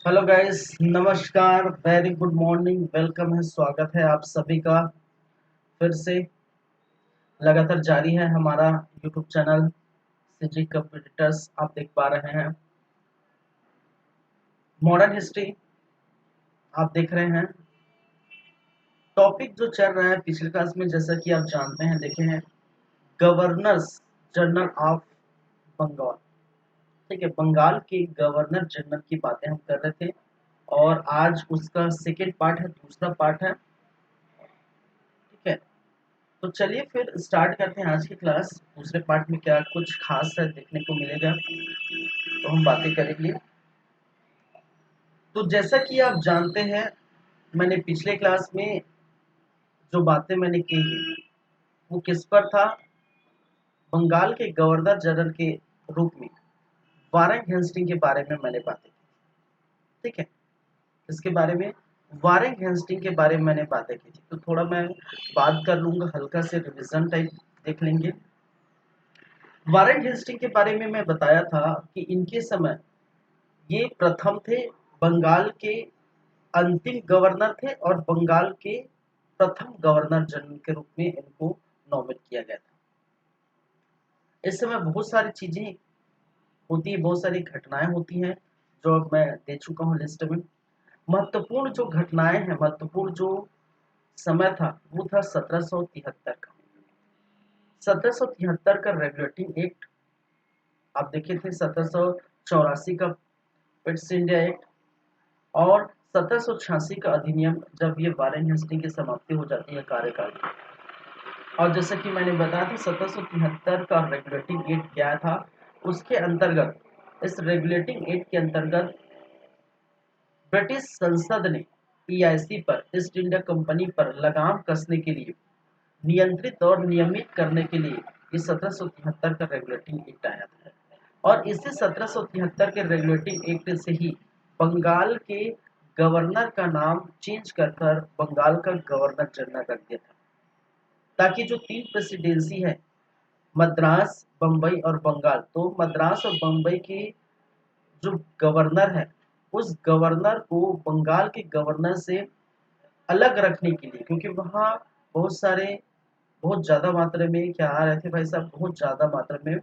Hello guys, नमस्कार, very good morning, welcome है, स्वागत है आप सभी का फिर से। लगातार जारी है हमारा यूट्यूब चैनल सीजी कंप्यूटर्स। आप देख पा रहे हैं मॉडर्न हिस्ट्री, आप देख रहे हैं। टॉपिक जो चल रहा है पिछले क्लास में, जैसा कि आप जानते हैं, देखे हैं गवर्नर्स जनरल ऑफ बंगाल। ठीक है, बंगाल के गवर्नर जनरल की बातें हम कर रहे थे और आज उसका सेकेंड पार्ट है, दूसरा पार्ट है। ठीक है, तो चलिए फिर स्टार्ट करते हैं आज की क्लास। दूसरे पार्ट में क्या कुछ खास है देखने को मिलेगा, तो हम बातें करेंगे। तो जैसा कि आप जानते हैं, मैंने पिछले क्लास में जो बातें मैंने की वो किस पर था। बंगाल के गवर्नर जनरल के रूप में वारेन हेस्टिंग के बारे में मैंने बातें की। ठीक है, इसके बारे में वारेन हेस्टिंग के बारे में मैंने बातें की थी, तो थोड़ा मैं बात कर लूंगा, हल्का से रिविजन टाइप देख लेंगे। वारेन हेस्टिंग के बारे में मैं बताया था कि इनके समय ये प्रथम थे, बंगाल के अंतिम गवर्नर थे और बंगाल के प्रथम गवर्नर जनरल के रूप में इनको नॉमिनेट किया गया था। इस समय बहुत सारी चीजें होती है, बहुत सारी घटनाएं होती हैं जो अब मैं दे चुका हूँ लिस्ट में। महत्वपूर्ण जो घटनाएं हैं, महत्वपूर्ण जो समय था वो था 1773 का। 1773 का रेगुलेटिंग एक्ट आप देखे थे, 1784 का पिट्स इंडिया एक्ट और 1786 का अधिनियम, जब ये वारेन हेस्टिंग की समाप्ति हो जाती है कार्यकाल की। और जैसा कि मैंने बताया था, 1773 का रेगुलेटिंग एक्ट क्या था, उसके अंतर्गत, इस रेगुलेटिंग एक्ट के अंतर्गत ब्रिटिश संसद ने ईआईसी पर, ईस्ट इंडिया कंपनी पर लगाम कसने के लिए, नियंत्रित और नियमित करने के लिए ये 1773 का रेगुलेटिंग एक्ट आया था। और इसी 1773 के रेगुलेटिंग एक्ट से ही बंगाल के गवर्नर का नाम चेंज कर कर बंगाल का गवर्नर जनरल रख दिया था, ताकि जो तीन प्रेसिडेंसी है, मद्रास, बम्बई और बंगाल, तो मद्रास और बम्बई के जो गवर्नर है, उस गवर्नर को बंगाल के गवर्नर से अलग रखने के लिए, क्योंकि वहाँ बहुत सारे, बहुत ज्यादा मात्रा में क्या आ रहे थे भाई साहब, बहुत ज्यादा मात्रा में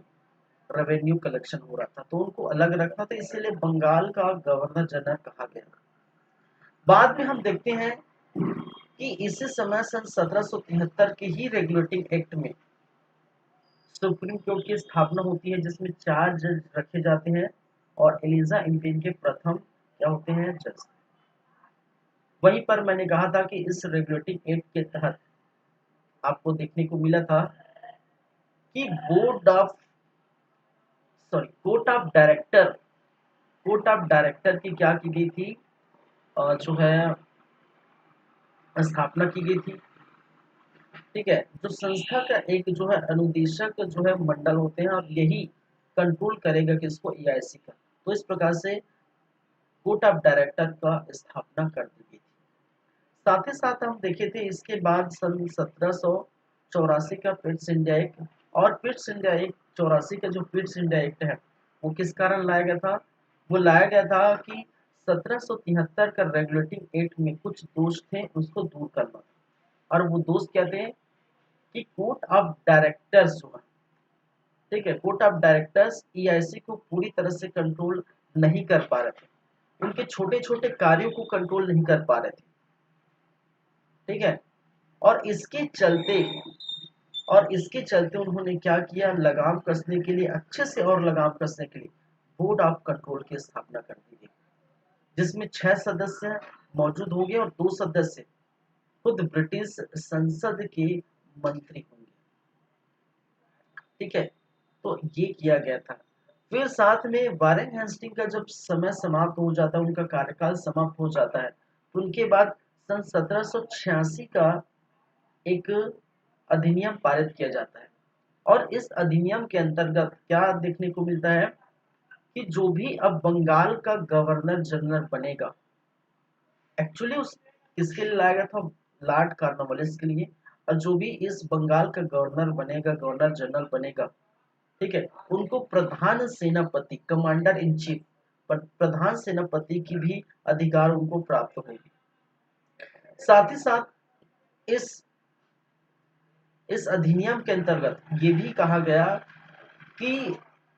रेवेन्यू कलेक्शन हो रहा था, तो उनको अलग रखना था, इसीलिए बंगाल का गवर्नर जनरल कहा गया। बाद में हम देखते हैं कि इसी समय सन 1773 के ही रेगुलेटिंग एक्ट में सुप्रीम कोर्ट की स्थापना होती है, जिसमें 4 जज रखे जाते हैं और एलिजा इंपेन के प्रथम क्या होते हैं, जज। वहीं पर मैंने कहा था कि इस रेगुलेटिंग एक्ट के तहत आपको देखने को मिला था कि board of sorry court of director की क्या की गई थी, जो है स्थापना की गई थी। ठीक है, जो संस्था का एक जो है अनुदेशक जो है मंडल होते हैं और यही कंट्रोल करेगा किसको, ईआईसी का। तो इस प्रकार से कोर्ट ऑफ डायरेक्टर का स्थापना कर दी गई थी। साथ ही साथ हम देखे थे इसके बाद सन 1784 का पिट्स इंडिया एक्ट, और पिट्स इंडिया एक्ट 84 का जो पिट्स इंडिया एक्ट है वो किस कारण लाया गया था, वो लाया गया था कि 1773 का रेगुलेटिंग एक्ट में कुछ दोष थे, उसको दूर करना था। और वो दोष क्या थे कि कोर्ट ऑफ डायरेक्टर्स जो है, ठीक है, कोर्ट ऑफ डायरेक्टर्स ईआईसी को पूरी तरह से कंट्रोल नहीं कर पा रहे थे, उनके छोटे छोटे कार्यों को कंट्रोल नहीं कर पा रहे थे। ठीक है, और इसके चलते उन्होंने क्या किया, लगाम कसने के लिए, अच्छे से और लगाम कसने के लिए बोर्ड ऑफ कंट्रोल की स्थापना कर दी गई, जिसमें 6 सदस्य मौजूद होंगे और 2 सदस्य खुद ब्रिटिश संसद के मंत्री होंगे। ठीक है, तो ये किया गया था। फिर साथ में वारेन हेस्टिंग का जब समय समाप्त हो जाता है, उनका कार्यकाल समाप्त हो जाता है, तो उनके बाद सन 1786 का एक अधिनियम पारित किया जाता है। और इस अधिनियम के अंतर्गत क्या देखने को मिलता है कि जो भी अब बंगाल का गवर्नर जनरल बनेगा, एक्चुअली उस किसके लिए लाया गया था, लॉर्ड कॉर्नवालिस के लिए। और जो भी इस बंगाल का गवर्नर बनेगा, गवर्नर जनरल बनेगा, ठीक है, उनको प्रधान सेनापति, कमांडर इन चीफ प्रधान सेनापति की भी अधिकार उनको प्राप्त होगी। साथ ही साथ इस इस अधिनियम के अंतर्गत ये भी कहा गया कि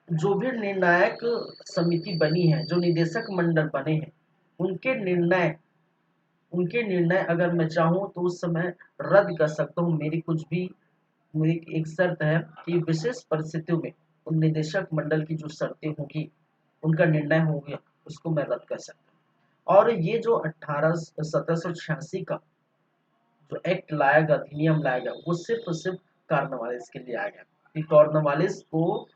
जो भी निर्णायक समिति बनी है, जो निदेशक मंडल बने हैं, उनके निर्णय अगर मैं चाहूँ तो उस समय रद्द कर सकता हूँ। मेरी एक शर्त है कि विशेष परिस्थितियों में उन निदेशक मंडल की जो शर्तें होगी, उनका निर्णय हो गया, उसको मैं रद्द कर सकता हूँ। और ये जो 1786 का जो एक्ट लाया गया, अधिनियम लाया गया, वो सिर्फ और सिर्फ कॉर्नवालिस के लिए आया गया कि कॉर्नवालिस को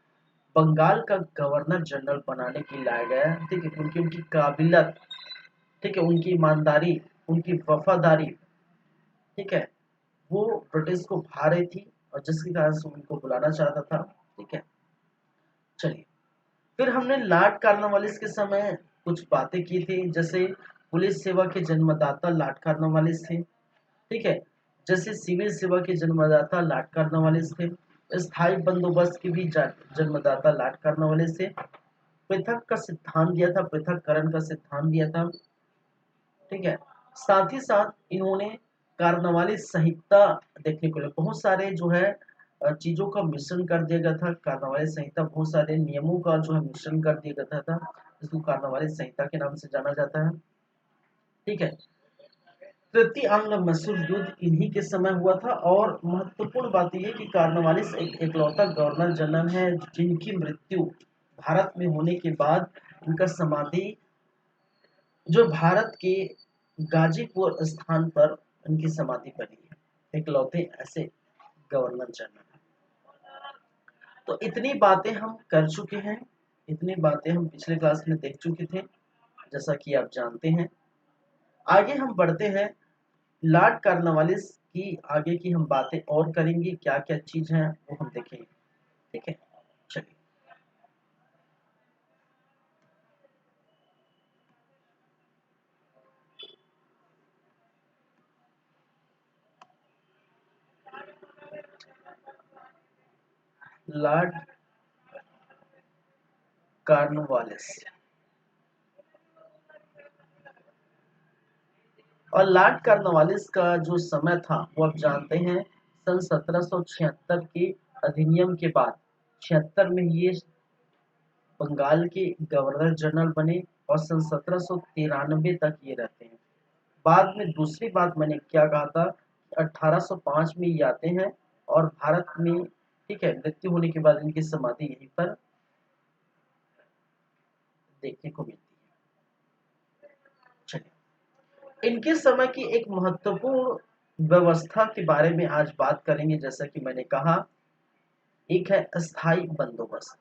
बंगाल का गवर्नर जनरल बनाने के लिए लाया गया। ठीक है, उनकी उनकी काबिलियत, ठीक है, उनकी ईमानदारी, उनकी वफादारी, ठीक है, वो ब्रिटिश को भा रही थी और जिसके कारण से उनको बुलाना चाहता था। ठीक है, चलिए, फिर हमने लॉर्ड कॉर्नवालिस के समय कुछ बातें की थी, जैसे पुलिस सेवा के जन्मदाता लॉर्ड कॉर्नवालिस थे। ठीक है, जैसे सिविल सेवा के जन्मदाता लॉर्ड कॉर्नवालिस थे। स्थायी बंदोबस्त के भी जन्मदाता लॉर्ड कॉर्नवालिस थे। पृथक का सिद्धांत दिया था, पृथककरण का सिद्धांत दिया था। ठीक है, साथ ही साथ इन्होंने कॉर्नवालिस संहिता देखने को लिए बहुत सारे जो है चीजों का मिश्रण कर दिया गया था। कॉर्नवालिस संहिता बहुत सारे नियमों का जो है मिश्रण कर दिया गया था, जिसको कॉर्नवालिस संहिता के नाम से जाना जाता है। ठीक है, तृतीय आंग्ल मैसूर युद्ध इन्हीं के समय हुआ था। और महत्वपूर्ण बात यह कि कॉर्नवालिस एक इकलौता गवर्नर जनरल है जिनकी मृत्यु भारत में होने के बाद उनका समाधि जो भारत के गाजीपुर स्थान पर उनकी समाधि बनी है। इकलौते ऐसे गवर्नर जनरल। तो इतनी बातें हम कर चुके हैं, इतनी बातें हम पिछले क्लास में देख चुके थे, जैसा कि आप जानते हैं। आगे हम बढ़ते हैं, लॉर्ड कॉर्नवालिस की आगे की हम बातें और करेंगे, क्या क्या चीज है वो हम देखेंगे। ठीक है, चलिए। लॉर्ड कॉर्नवालिस और लॉर्ड कॉर्नवालिस का जो समय था वो आप जानते हैं, सन 1776 के अधिनियम के बाद 76 में ये बंगाल के गवर्नर जनरल बने और सन 1793 तक ये रहते हैं। बाद में दूसरी बात मैंने क्या कहा था, 1805 में ये आते हैं और भारत में, ठीक है, मृत्यु होने के बाद इनकी समाधि यहीं पर देखने को मिलती है। चलिए, इनके समय की एक महत्वपूर्ण व्यवस्था के बारे में आज बात करेंगे। जैसा कि मैंने कहा, एक है अस्थाई बंदोबस्त।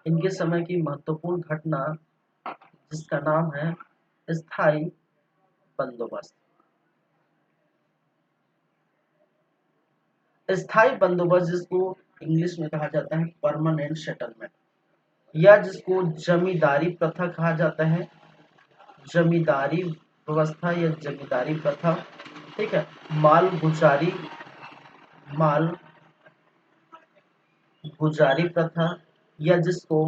इनके समय की महत्वपूर्ण घटना जिसका नाम है स्थाई बंदोबस्त। स्थाई बंदोबस्त जिसको इंग्लिश में कहा जाता है परमानेंट सेटलमेंट, या जिसको जमींदारी प्रथा कहा जाता है, जमींदारी व्यवस्था या जमींदारी प्रथा। ठीक है, माल गुजारी, माल गुजारी प्रथा, या जिसको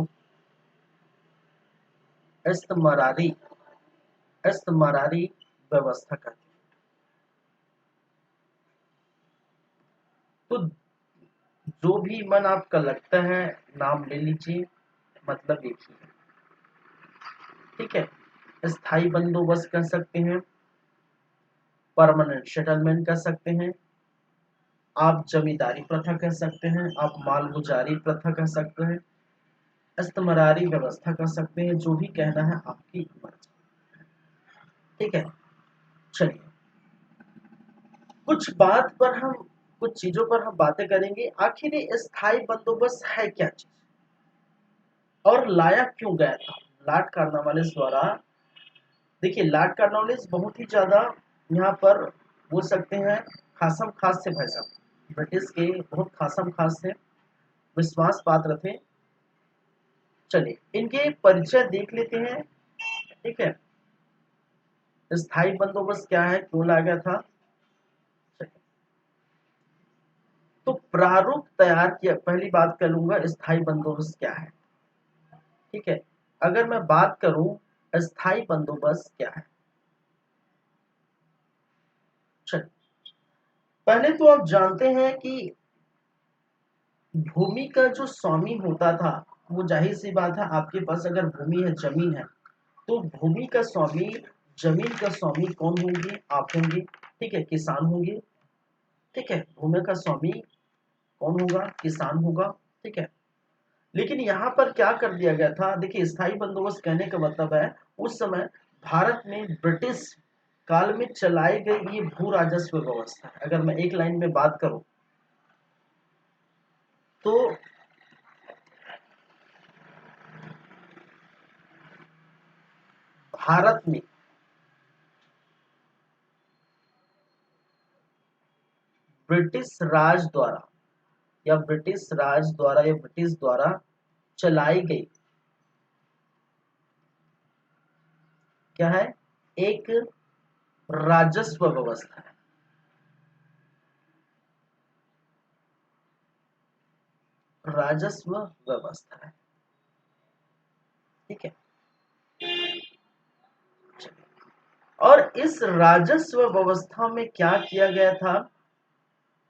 इस्तमरारी इस्तमरारी व्यवस्था कहते हैं। तो जो भी मन आपका लगता है नाम ले लीजिए, मतलब एक ही है। ठीक है, स्थाई बंदोबस्त कर सकते हैं, परमानेंट सेटलमेंट कर सकते हैं, आप जमींदारी प्रथा कह सकते हैं, आप मालगुजारी प्रथा कह सकते हैं, इस्तमरारी व्यवस्था कर सकते हैं, जो भी कहना है आपकी मर्जी। ठीक है, चलिए, कुछ बात पर हम कुछ चीजों पर हम बातें करेंगे। आखिर ये स्थायी बंदोबस्त है क्या चीज और लाया क्यों गया था लॉर्ड कॉर्नवालिस द्वारा। देखिए, लॉर्ड कॉर्नवालिस बहुत ही ज्यादा यहाँ पर बोल सकते हैं खासम खास थे भाई साहब, ब्रिटिश के बहुत खासम खास थे, विश्वास पात्र थे। चलिए, इनके परिचय देख लेते हैं। ठीक है, स्थायी बंदोबस्त क्या है, क्यों लाया गया था। तो प्रारूप तैयार किया। पहली बात कर लूंगा स्थायी बंदोबस्त क्या है, ठीक है। अगर मैं बात करूं स्थायी बंदोबस्त क्या है, चल पहले तो आप जानते हैं कि भूमि का जो स्वामी होता था, वो जाहिर सी बात है, आपके पास अगर भूमि है, जमीन है, तो भूमि का स्वामी, जमीन का स्वामी कौन होंगे? आप होंगे, ठीक है, किसान होंगे, ठीक है। भूमि का स्वामी कौन होगा? किसान होगा, ठीक है। लेकिन यहाँ पर क्या कर दिया गया था, देखिए स्थायी बंदोबस्त कहने का मतलब है उस समय भारत में ब्रिटिश काल में चलाई गई ये भू राजस्व व्यवस्था है। अगर मैं एक लाइन में बात करूं तो भारत में ब्रिटिश राज द्वारा या ब्रिटिश द्वारा चलाई गई क्या है? एक राजस्व व्यवस्था है, राजस्व व्यवस्था है, ठीक है। और इस राजस्व व्यवस्था में क्या किया गया था?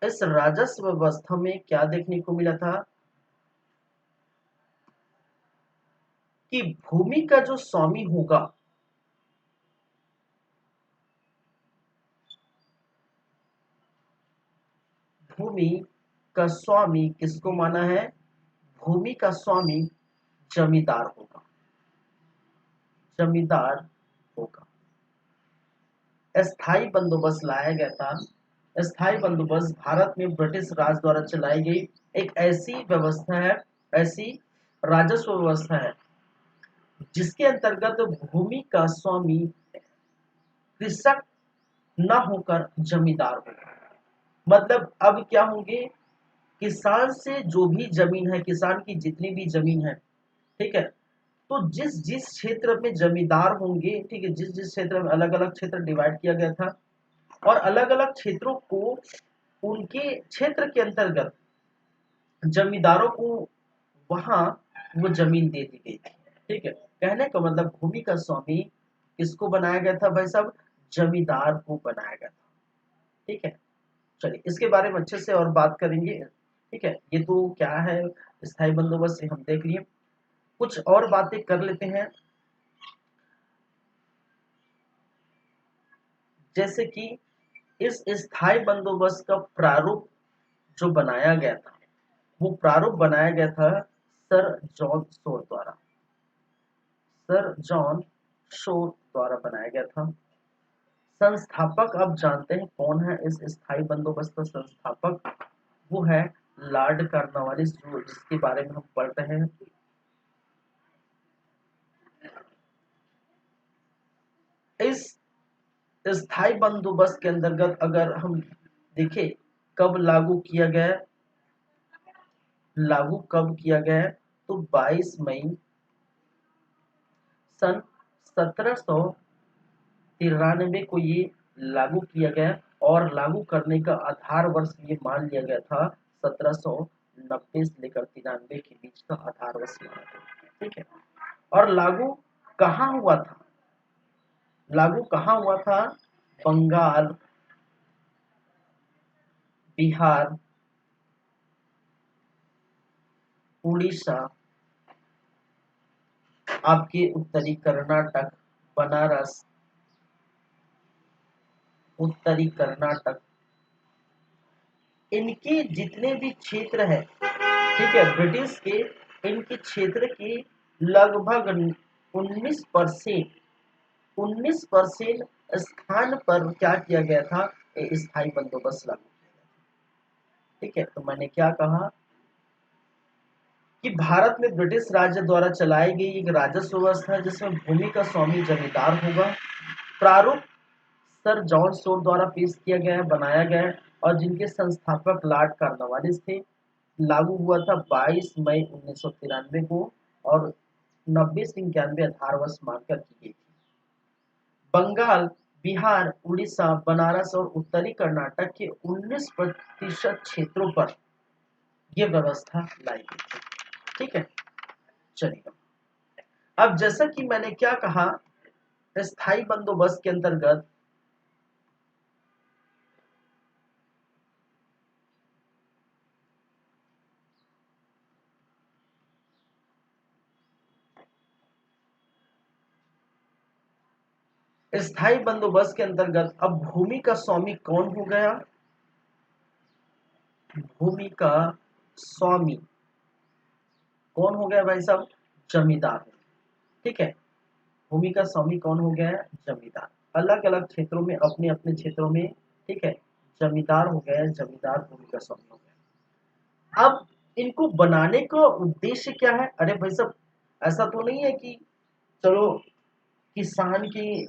इस राजस्व व्यवस्था में क्या देखने को मिला था कि भूमि का जो स्वामी होगा, भूमि का स्वामी किसको माना है? भूमि का स्वामी जमींदार होगा, जमींदार होगा। स्थायी बंदोबस्त लाया गया था। स्थायी बंदोबस्त भारत में ब्रिटिश राज द्वारा चलाई गई एक ऐसी व्यवस्था है, ऐसी राजस्व व्यवस्था है जिसके अंतर्गत भूमि का स्वामी कृषक न होकर जमींदार होगा। मतलब अब क्या होंगे, किसान से जो भी जमीन है, किसान की जितनी भी जमीन है, ठीक है, तो जिस जिस क्षेत्र में जमींदार होंगे, ठीक है, जिस जिस क्षेत्र में अलग अलग क्षेत्र डिवाइड किया गया था और अलग अलग क्षेत्रों को उनके क्षेत्र के अंतर्गत जमींदारों को वहां वो जमीन दे दी गई थी, ठीक है। कहने का मतलब भूमि का स्वामी किसको बनाया गया था भाई साहब? जमींदार को बनाया गया था, ठीक है। चलिए इसके बारे में अच्छे से और बात करेंगे, ठीक है। ये तो क्या है, स्थायी बंदोबस्त, हम देख लिए। कुछ और बातें कर लेते हैं, जैसे कि इस स्थायी बंदोबस्त का प्रारूप जो बनाया गया था, वो प्रारूप बनाया गया था सर जॉन शोर द्वारा, सर जॉन शोर द्वारा बनाया गया था। संस्थापक आप जानते हैं कौन है इस स्थायी बंदोबस्त का संस्थापक? वो है लॉर्ड कॉर्नवालिस, जो जिसके बारे में हम पढ़ रहे हैं। इस स्थायी बंदोबस्त के अंतर्गत अगर हम देखें कब लागू किया गया, लागू कब किया गया है, तो 22 मई सन 1793 को ये लागू किया गया और लागू करने का आधार वर्ष ये मान लिया गया था 1790 से लेकर 93 के बीच का आधार वर्ष माना गया, ठीक है। और लागू कहाँ हुआ था? लागू कहाँ हुआ था? बंगाल, बिहार, उड़ीसा, आपके उत्तरी कर्नाटक, बनारस, उत्तरी कर्नाटक, इनके जितने भी क्षेत्र है, ठीक है, ब्रिटिश के, इनके क्षेत्र के लगभग 19% 19% स्थान पर क्या किया गया था? स्थायी बंदोबस्त लागू किया गया, ठीक है। तो मैंने क्या कहा कि भारत में ब्रिटिश राज्य द्वारा चलाई गई एक राजस्व व्यवस्था है जिसमें भूमि का स्वामी जमींदार होगा। प्रारूप सर जॉन शोर द्वारा पेश किया गया है, बनाया गया है, और जिनके संस्थापक लॉर्ड कॉर्नवालिस थे। लागू हुआ था 22 मई 1993 को और 90 से 91 आधार वर्ष मानकर की गई थी। बंगाल, बिहार, उड़ीसा, बनारस और उत्तरी कर्नाटक के 19% क्षेत्रों पर ये व्यवस्था लाई गई थी। ठीक है, चलिए अब जैसा कि मैंने क्या कहा, स्थायी बंदोबस्त के अंतर्गत स्थायी बंदोबस्त के अंतर्गत अब भूमि का स्वामी कौन हो गया? भूमि का स्वामी कौन हो गया भाई साहब? जमींदार। ठीक है, भूमि का स्वामी कौन हो गया है? जमींदार। अलग अलग क्षेत्रों में, अपने अपने क्षेत्रों में, ठीक है, जमींदार हो गया है, जमींदार भूमि का स्वामी हो गया। अब इनको बनाने का उद्देश्य क्या है? अरे भाई साहब, ऐसा तो नहीं है कि चलो किसान की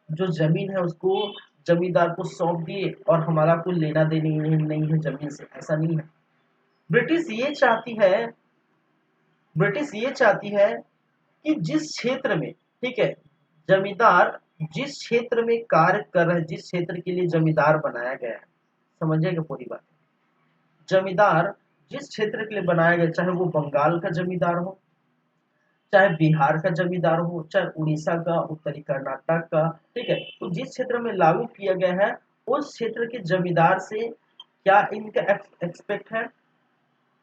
जो जमीन है उसको जमींदार को सौंप दिए और हमारा कोई लेना देना नहीं है जमीन से, ऐसा नहीं है। ब्रिटिश ये चाहती है, ब्रिटिश ये चाहती है कि जिस क्षेत्र में, ठीक है, जमींदार जिस क्षेत्र में कार्य कर रहे, जिस क्षेत्र के लिए जमींदार बनाया गया है, समझिएगा पूरी बात। जमींदार जिस क्षेत्र के लिए बनाया गया, चाहे वो बंगाल का जमींदार हो, चाहे बिहार का जमींदार हो, चाहे उड़ीसा का, उत्तरी कर्नाटक का, ठीक है, तो जिस क्षेत्र में लागू किया गया है उस क्षेत्र के जमींदार से क्या इनका एक्सपेक्ट है,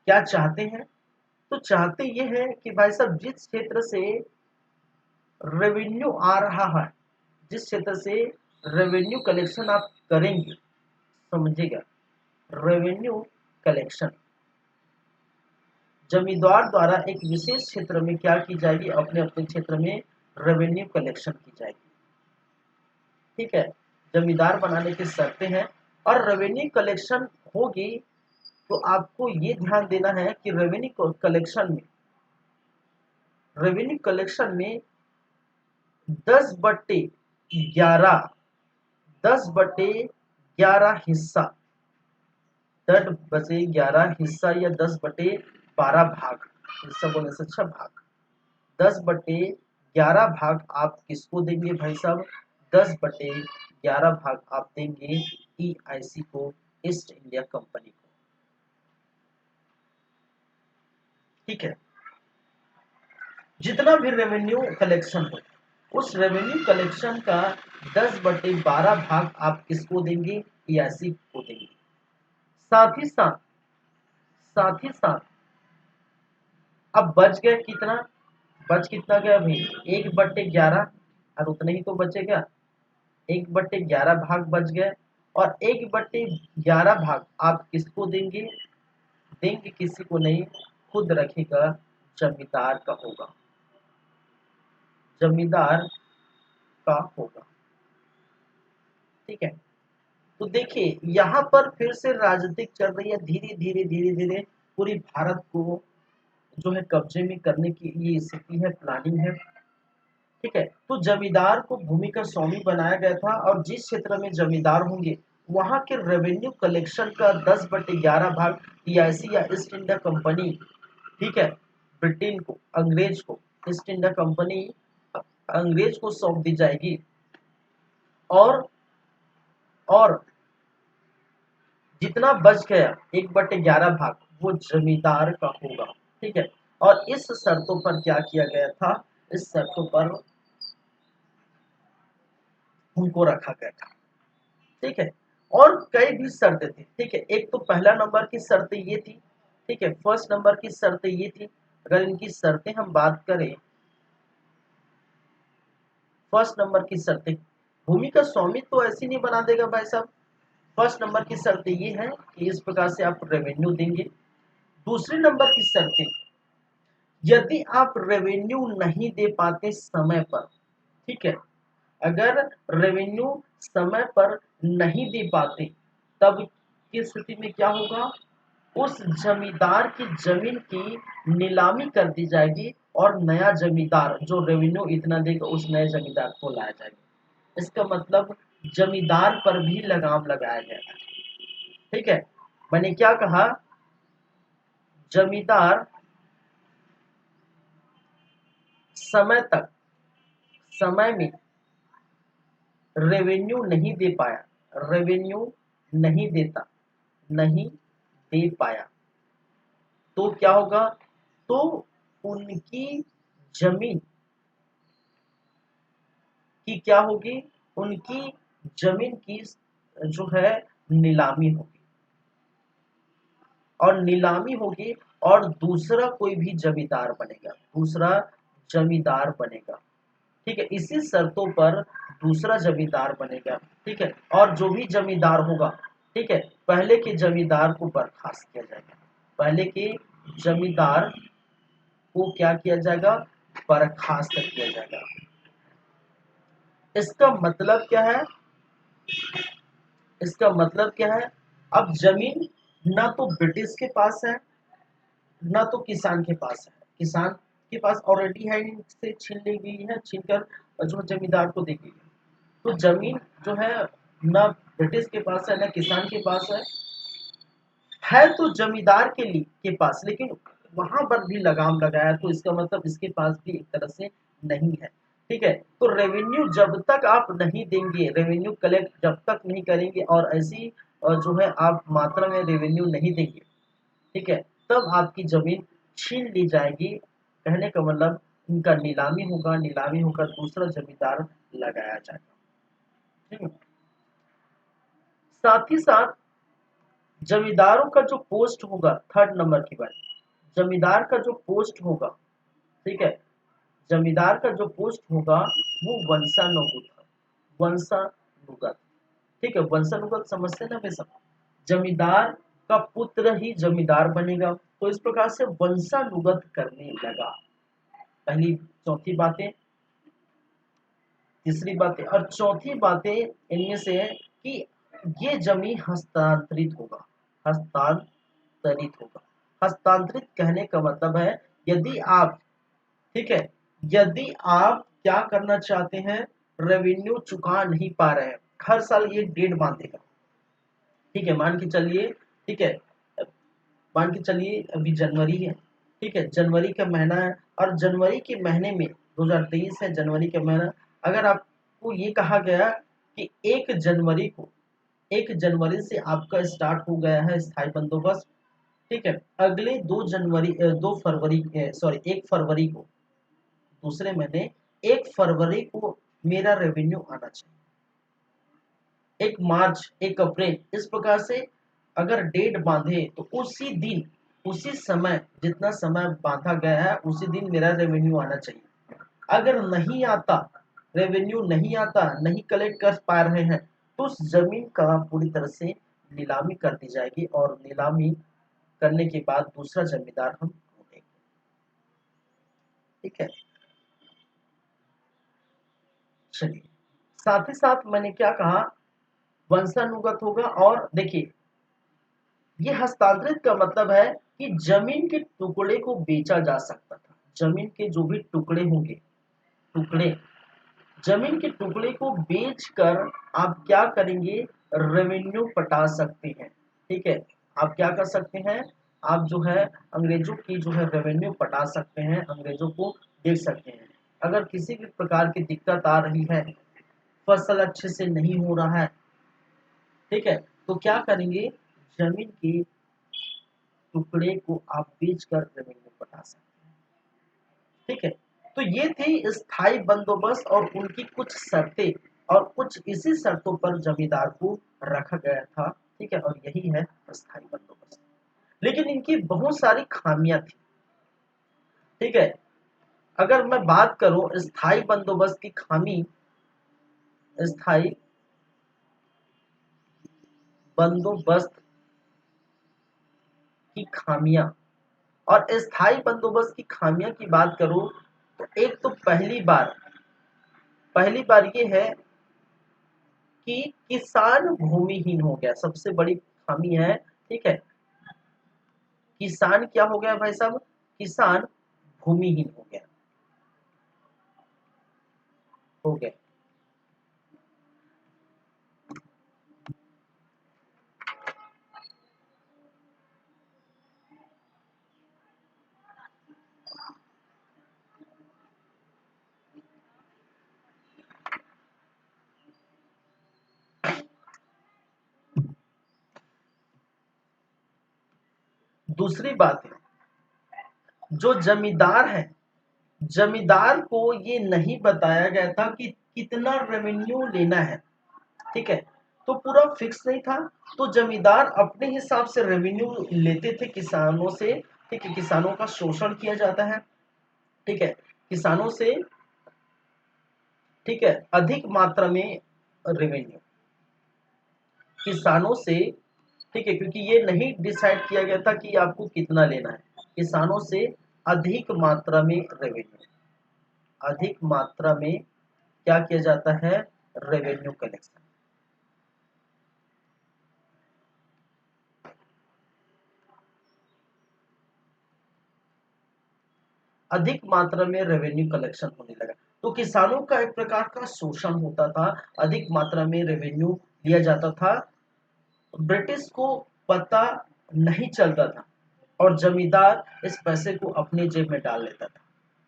क्या चाहते हैं? तो चाहते ये है कि भाई साहब जिस क्षेत्र से रेवेन्यू आ रहा है, जिस क्षेत्र से रेवेन्यू कलेक्शन आप करेंगे, समझिएगा, रेवेन्यू कलेक्शन जमींदार द्वारा एक विशेष क्षेत्र में क्या की जाएगी, अपने अपने क्षेत्र में रेवेन्यू कलेक्शन की जाएगी। ठीक है, जमींदार बनाने की शर्तें हैं। और रेवेन्यू कलेक्शन होगी तो आपको ये ध्यान देना है कि रेवेन्यू कलेक्शन में 10/11 10/11 हिस्सा, 10/11 हिस्सा या 10/12 भाग, हिस्सा बोलने से अच्छा भाग, 10/11 भाग आप किसको देंगे भाई साहब? 10/11 भाग आप देंगे EIC को, ईस्ट इंडिया कंपनी को। ठीक है, जितना भी रेवेन्यू कलेक्शन हो, उस रेवेन्यू कलेक्शन का 10/12 भाग आप किसको देंगे? EIC को देंगे। साथ ही साथ, साथ ही साथ अब बच गए कितना? बच कितना गया भाई? 1/11, और उतने ही तो बचेगा, 1/11 भाग बच गए। और 1/11 भाग आप किसको देंगे? देंगे किसी को नहीं, खुद रखेगा, जमींदार का होगा, जमींदार का होगा। ठीक है, तो देखिए यहाँ पर फिर से राजनीतिक चल रही है, धीरे धीरे धीरे धीरे पूरी भारत को जो है कब्जे में करने की ये स्थिति है, प्लानिंग है। ठीक है, तो जमींदार को भूमि का स्वामी बनाया गया था और जिस क्षेत्र में जमींदार होंगे वहां के रेवेन्यू कलेक्शन का 10/11 भाग EIC या ईस्ट इंडिया कंपनी, ठीक है, ब्रिटेन को, अंग्रेज को, ईस्ट इंडिया कंपनी अंग्रेज को सौंप दी जाएगी। और और जितना बच गया 1/11 भाग वो जमींदार का होगा। ठीक है, और इस शर्तों पर क्या किया गया था? इस शर्तों पर उनको रखा गया था। ठीक है, और कई भी शर्तें थी। ठीक है, एक तो पहला नंबर की शर्त ये थी, ठीक है, फर्स्ट नंबर की शर्त ये थी। अगर इनकी शर्तें हम बात करें, फर्स्ट नंबर की शर्तें, भूमि का स्वामी तो ऐसे नहीं बना देगा भाई साहब। फर्स्ट नंबर की शर्त ये है कि इस प्रकार से आप रेवेन्यू देंगे। दूसरे नंबर की शर्तें, यदि आप रेवेन्यू नहीं दे पाते समय पर, ठीक है, अगर रेवेन्यू समय पर नहीं दे पाते, तब की स्थिति में क्या होगा? उस जमींदार की जमीन की नीलामी कर दी जाएगी और नया जमींदार जो रेवेन्यू इतना देगा उस नए जमींदार को लाया जाएगा। इसका मतलब जमींदार पर भी लगाम लगाया गया है। ठीक है, मैंने क्या कहा? जमींदार समय तक, समय में रेवेन्यू नहीं दे पाया, रेवेन्यू नहीं देता, नहीं दे पाया, तो क्या होगा, तो उनकी जमीन की क्या होगी, उनकी जमीन की जो है नीलामी होगी, और नीलामी होगी, और दूसरा कोई भी जमींदार बनेगा, दूसरा जमींदार बनेगा। ठीक है, इसी शर्तों पर दूसरा जमींदार बनेगा। ठीक है, और जो भी जमींदार होगा, ठीक है, पहले के जमींदार को बर्खास्त किया जाएगा, पहले के जमींदार को क्या किया जाएगा, बर्खास्त किया जाएगा। इसका मतलब क्या है, इसका मतलब क्या है, अब जमीन ना तो ब्रिटिश के पास है, ना तो किसान के पास है, किसान के पास ऑलरेडी है, इनसे छीन ली गई है, छीन कर जो जमींदार को दी गई है। तो जमीन जो है ना ब्रिटिश के पास है, ना किसान के पास है तो जमींदार के लिए के पास, लेकिन वहां पर भी लगाम लगाया, तो इसका मतलब इसके पास भी एक तरह से नहीं है। ठीक है, तो रेवेन्यू जब तक आप नहीं देंगे, रेवेन्यू कलेक्ट जब तक नहीं करेंगे, और ऐसी जो है आप मात्रा में रेवेन्यू नहीं देंगे, ठीक है, तब आपकी जमीन छीन ली जाएगी। कहने का मतलब इनका नीलामी होगा, नीलामी होकर दूसरा जमींदार लगाया जाएगा। ठीक है? साथ ही साथ जमींदारों का जो पोस्ट होगा, थर्ड नंबर की बात, जमींदार का जो पोस्ट होगा, ठीक है, जमींदार का जो पोस्ट होगा वो वंशानुगत है, वंशानुगत। ठीक है, वंशानुगत समझते ना वे सब, जमींदार का पुत्र ही जमींदार बनेगा, तो इस प्रकार से वंशानुगत करने लगा। पहली चौथी बातें, तीसरी बातें और चौथी बातें इनमें से है कि ये जमीन हस्तांतरित होगा, हस्तांतरित होगा। हस्तांतरित कहने का मतलब है, यदि आप, ठीक है, यदि आप क्या करना चाहते हैं, रेवेन्यू चुका नहीं पा रहे हैं, हर साल ये डेट बांधेगा। ठीक है, मान के चलिए, ठीक है, मान के चलिए अभी जनवरी है, ठीक है, जनवरी का महीना है, और जनवरी के महीने में 2023 है, जनवरी का महीना, अगर आपको ये कहा गया कि 1 जनवरी को, 1 जनवरी से आपका स्टार्ट हो गया है स्थायी बंदोबस्त, ठीक है, अगले 2 जनवरी 2 फरवरी सॉरी 1 फरवरी को, दूसरे महीने 1 फरवरी को मेरा रेवेन्यू आना चाहिए, 1 मार्च, 1 अप्रैल, इस प्रकार से अगर डेट बांधे तो उसी दिन, उसी समय, जितना समय बांधा गया है उसी दिन मेरा रेवेन्यू आना चाहिए। अगर नहीं आता, रेवेन्यू नहीं आता, नहीं कलेक्ट कर पा रहे हैं, तो उस जमीन का पूरी तरह से नीलामी कर दी जाएगी, और नीलामी करने के बाद दूसरा जमींदार हम ढूंढेंगे। ठीक है, चलिए, साथ ही साथ मैंने क्या कहा, वंशानुगत होगा, और देखिए ये हस्तांतरित का मतलब है कि जमीन के टुकड़े को बेचा जा सकता था, जमीन के जो भी टुकड़े होंगे, टुकड़े, जमीन के टुकड़े को बेचकर आप क्या करेंगे, रेवेन्यू पटा सकते हैं। ठीक है, आप क्या कर सकते हैं, आप जो है अंग्रेजों की जो है रेवेन्यू पटा सकते हैं, अंग्रेजों को दे सकते हैं। अगर किसी भी प्रकार की दिक्कत आ रही है, फसल अच्छे से नहीं हो रहा है, ठीक है, तो क्या करेंगे, जमीन के टुकड़े को आप बेचकर रेवेन्यू बना सकते हैं। ठीक है, तो ये थी स्थायी बंदोबस्त और उनकी कुछ शर्तें, और कुछ इसी शर्तों पर जमींदार को रखा गया था। ठीक है, और यही है स्थायी बंदोबस्त, लेकिन इनकी बहुत सारी खामियां थी। ठीक है, अगर मैं बात करूं स्थायी बंदोबस्त की खामी, स्थायी बंदोबस्त की खामियां, और स्थायी बंदोबस्त की खामियां की बात करूं, तो एक तो पहली बार ये है कि किसान भूमिहीन हो गया, सबसे बड़ी खामी है। ठीक है, किसान क्या हो गया भाई साहब, किसान भूमिहीन हो गया। दूसरी बात है, जो जमींदार है, जमींदार को ये नहीं बताया गया था कि कितना रेवेन्यू लेना है, ठीक है, तो पूरा फिक्स नहीं था। तो जमींदार अपने हिसाब से रेवेन्यू लेते थे किसानों से, ठीक है, किसानों का शोषण किया जाता है, ठीक है, किसानों से, ठीक है, अधिक मात्रा में रेवेन्यू किसानों से, ठीक है, क्योंकि ये नहीं डिसाइड किया गया था कि आपको कितना लेना है, किसानों से अधिक मात्रा में रेवेन्यू, अधिक मात्रा में क्या किया जाता है, रेवेन्यू कलेक्शन। अधिक मात्रा में रेवेन्यू कलेक्शन होने लगा, तो किसानों का एक प्रकार का शोषण होता था, अधिक मात्रा में रेवेन्यू लिया जाता था, ब्रिटिश को पता नहीं चलता था, और जमींदार इस पैसे को अपनी जेब में डाल लेता था,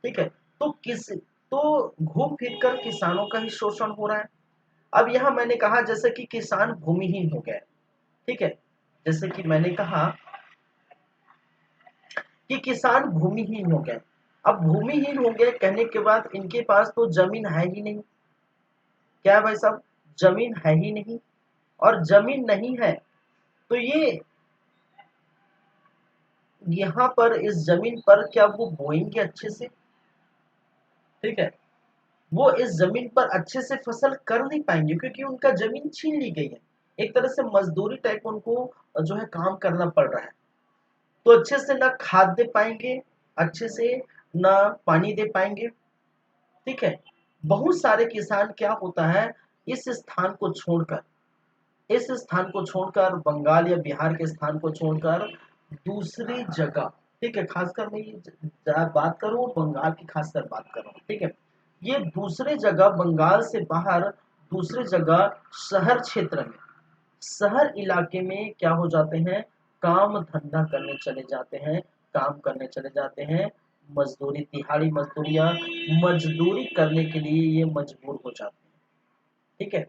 ठीक है, तो घूम फिर कर किसानों का ही शोषण हो रहा है। अब यहाँ मैंने कहा जैसे कि किसान भूमिहीन हो गए, ठीक है, जैसे कि मैंने कहा कि किसान भूमिहीन हो गए। अब भूमिहीन हो गए कहने के बाद इनके पास तो जमीन है ही नहीं, क्या है भाई साहब, जमीन है ही नहीं, और जमीन नहीं है तो ये यहाँ पर इस जमीन पर क्या वो बोएंगे अच्छे से, ठीक है, वो इस जमीन पर अच्छे से फसल कर नहीं पाएंगे क्योंकि उनका जमीन छीन ली गई है, एक तरह से मजदूरी टाइप उनको जो है काम करना पड़ रहा है, तो अच्छे से ना खाद दे पाएंगे, अच्छे से ना पानी दे पाएंगे, ठीक है। बहुत सारे किसान क्या होता है, इस स्थान को छोड़कर, इस स्थान को छोड़कर बंगाल या बिहार के स्थान को छोड़कर दूसरी जगह, ठीक है, खासकर मैं ये बात करूं बंगाल की, खासकर बात करूं, ठीक है, ये दूसरे जगह बंगाल से बाहर दूसरे जगह शहर क्षेत्र में, शहर इलाके में क्या हो जाते हैं, काम धंधा करने चले जाते हैं, काम करने चले जाते हैं, मजदूरी, दिहाड़ी मजदूरी या मजदूरी करने के लिए ये मजबूर हो जाते हैं, ठीक है।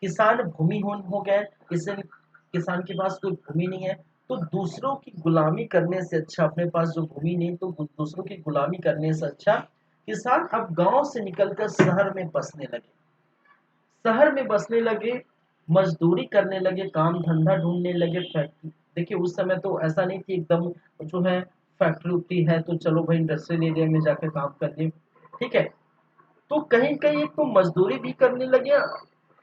किसान भूमिहीन हो गए, किसी किसान के पास कोई भूमि नहीं है, तो दूसरों की गुलामी करने से अच्छा, अपने पास जो भूमि नहीं तो दूसरों की गुलामी करने से अच्छा किसान अब गांव से निकलकर शहर में बसने लगे, शहर में बसने लगे, मजदूरी करने लगे, काम धंधा ढूंढने लगे, फैक्ट्री, देखिए उस समय तो ऐसा नहीं थी एकदम जो है फैक्ट्री उक्ट्री है तो चलो भाई इंडस्ट्रियल एरिया में जाकर काम कर लिए, ठीक है, तो कहीं कहीं एक तो मजदूरी भी करने लगे,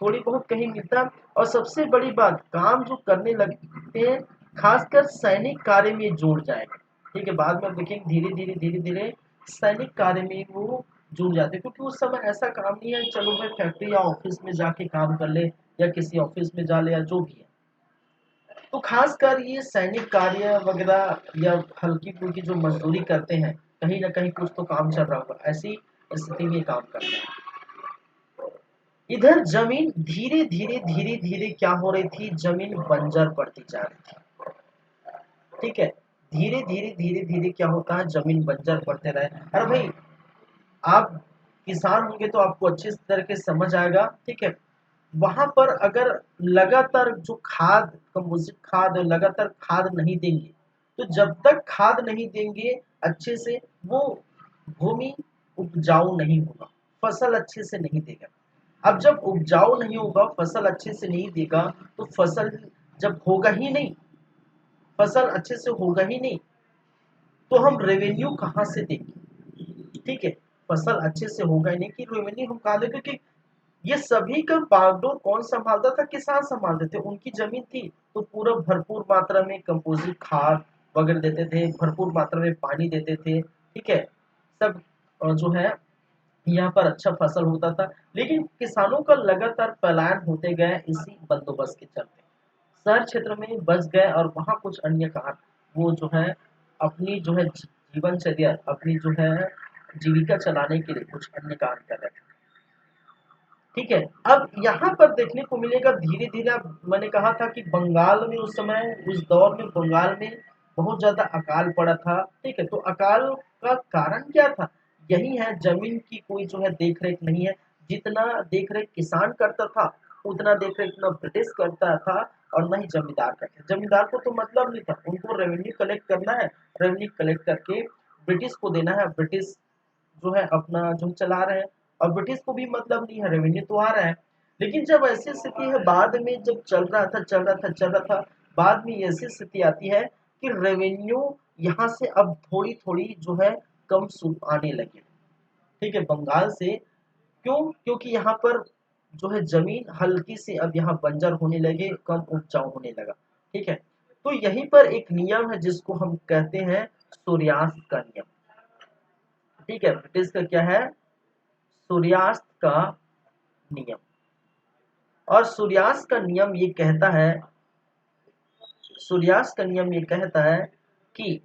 थोड़ी बहुत कहीं मिलता, और सबसे बड़ी बात काम जो करने लगते हैं खासकर सैनिक कार्य में जुड़ जाएगा, ठीक है, बाद में देखेंगे धीरे धीरे सैनिक कार्य में वो जुड़ जाते हैं, क्योंकि उस समय ऐसा काम नहीं है चलो भाई फैक्ट्री या ऑफिस में जाके काम कर ले, या किसी ऑफिस में जा ले या जो भी है, तो खासकर ये सैनिक कार्य वगैरह या हल्की फुल्की जो मजदूरी करते हैं, कहीं ना कहीं कुछ तो काम चल रहा होगा, ऐसी स्थिति में काम करते हैं। इधर जमीन धीरे धीरे क्या हो रही थी, जमीन बंजर पड़ती जा रही थी, ठीक है, धीरे धीरे क्या होता है, जमीन बंजर पड़ते रहे। अरे भाई आप किसान होंगे तो आपको अच्छी तरीके से समझ आएगा, ठीक है, वहां पर अगर लगातार जो खाद, कंपोजिट खाद, लगातार खाद नहीं देंगे, तो जब तक खाद नहीं देंगे अच्छे से वो भूमि उपजाऊ नहीं होगा, फसल अच्छे से नहीं देगा। अब जब उपजाऊ नहीं होगा, फसल अच्छे से नहीं देगा, तो फसल जब होगा ही नहीं, फसल अच्छे से होगा ही नहीं, तो हम रेवेन्यू कहाँ से देंगे, ठीक है, फसल अच्छे से होगा ही नहीं कि रेवेन्यू हम कहाँ देंगे, क्योंकि ये सभी का बागडोर कौन संभालता था, किसान संभालते थे, उनकी जमीन थी, तो पूरा भरपूर मात्रा में कंपोजिट खाद वगैरह देते थे, भरपूर मात्रा में पानी देते थे, ठीक है, सब जो है यहाँ पर अच्छा फसल होता था, लेकिन किसानों का लगातार पलायन होते गए इसी बंदोबस्त के चलते, शहर क्षेत्र में बस गए, और वहाँ कुछ अन्य कारण, वो जो है अपनी जो है जीवनचर्या, अपनी जो है जीविका चलाने के लिए कुछ अन्य काम कर रहे थे, ठीक है। अब यहाँ पर देखने को मिलेगा धीरे धीरे, अब मैंने कहा था कि बंगाल में उस समय, उस दौर में बंगाल में बहुत ज्यादा अकाल पड़ा था, ठीक है, तो अकाल का कारण क्या था, यही है जमीन की कोई जो है देख रेख नहीं है, जितना देख रेख किसान करता था उतना देख रेख ना ब्रिटिश करता था, और ना ही जमींदार करते, जमींदार को तो मतलब नहीं था, उनको रेवेन्यू कलेक्ट करना है, रेवेन्यू कलेक्ट करके ब्रिटिश को देना है, ब्रिटिश जो है अपना जो चला रहे हैं, और ब्रिटिश को भी मतलब नहीं है, रेवेन्यू तो आ रहा है। लेकिन जब ऐसी स्थिति है, बाद में जब चल रहा था, बाद में ऐसी स्थिति आती है कि रेवेन्यू यहाँ से अब थोड़ी थोड़ी जो है कम आने लगे। ठीक है, बंगाल से। क्यों? क्योंकि यहाँ पर जो है जमीन हल्की सी अब यहाँ बंजर होने लगे, कम उपजाऊ होने लगा। ठीक है, तो यहीं पर एक नियम है जिसको हम कहते हैं सूर्यास्त का नियम। ठीक है, ब्रिटिश का क्या है? सूर्यास्त का नियम। और सूर्यास्त का नियम ये कहता है, सूर्यास्त का नियम ये कहता है कि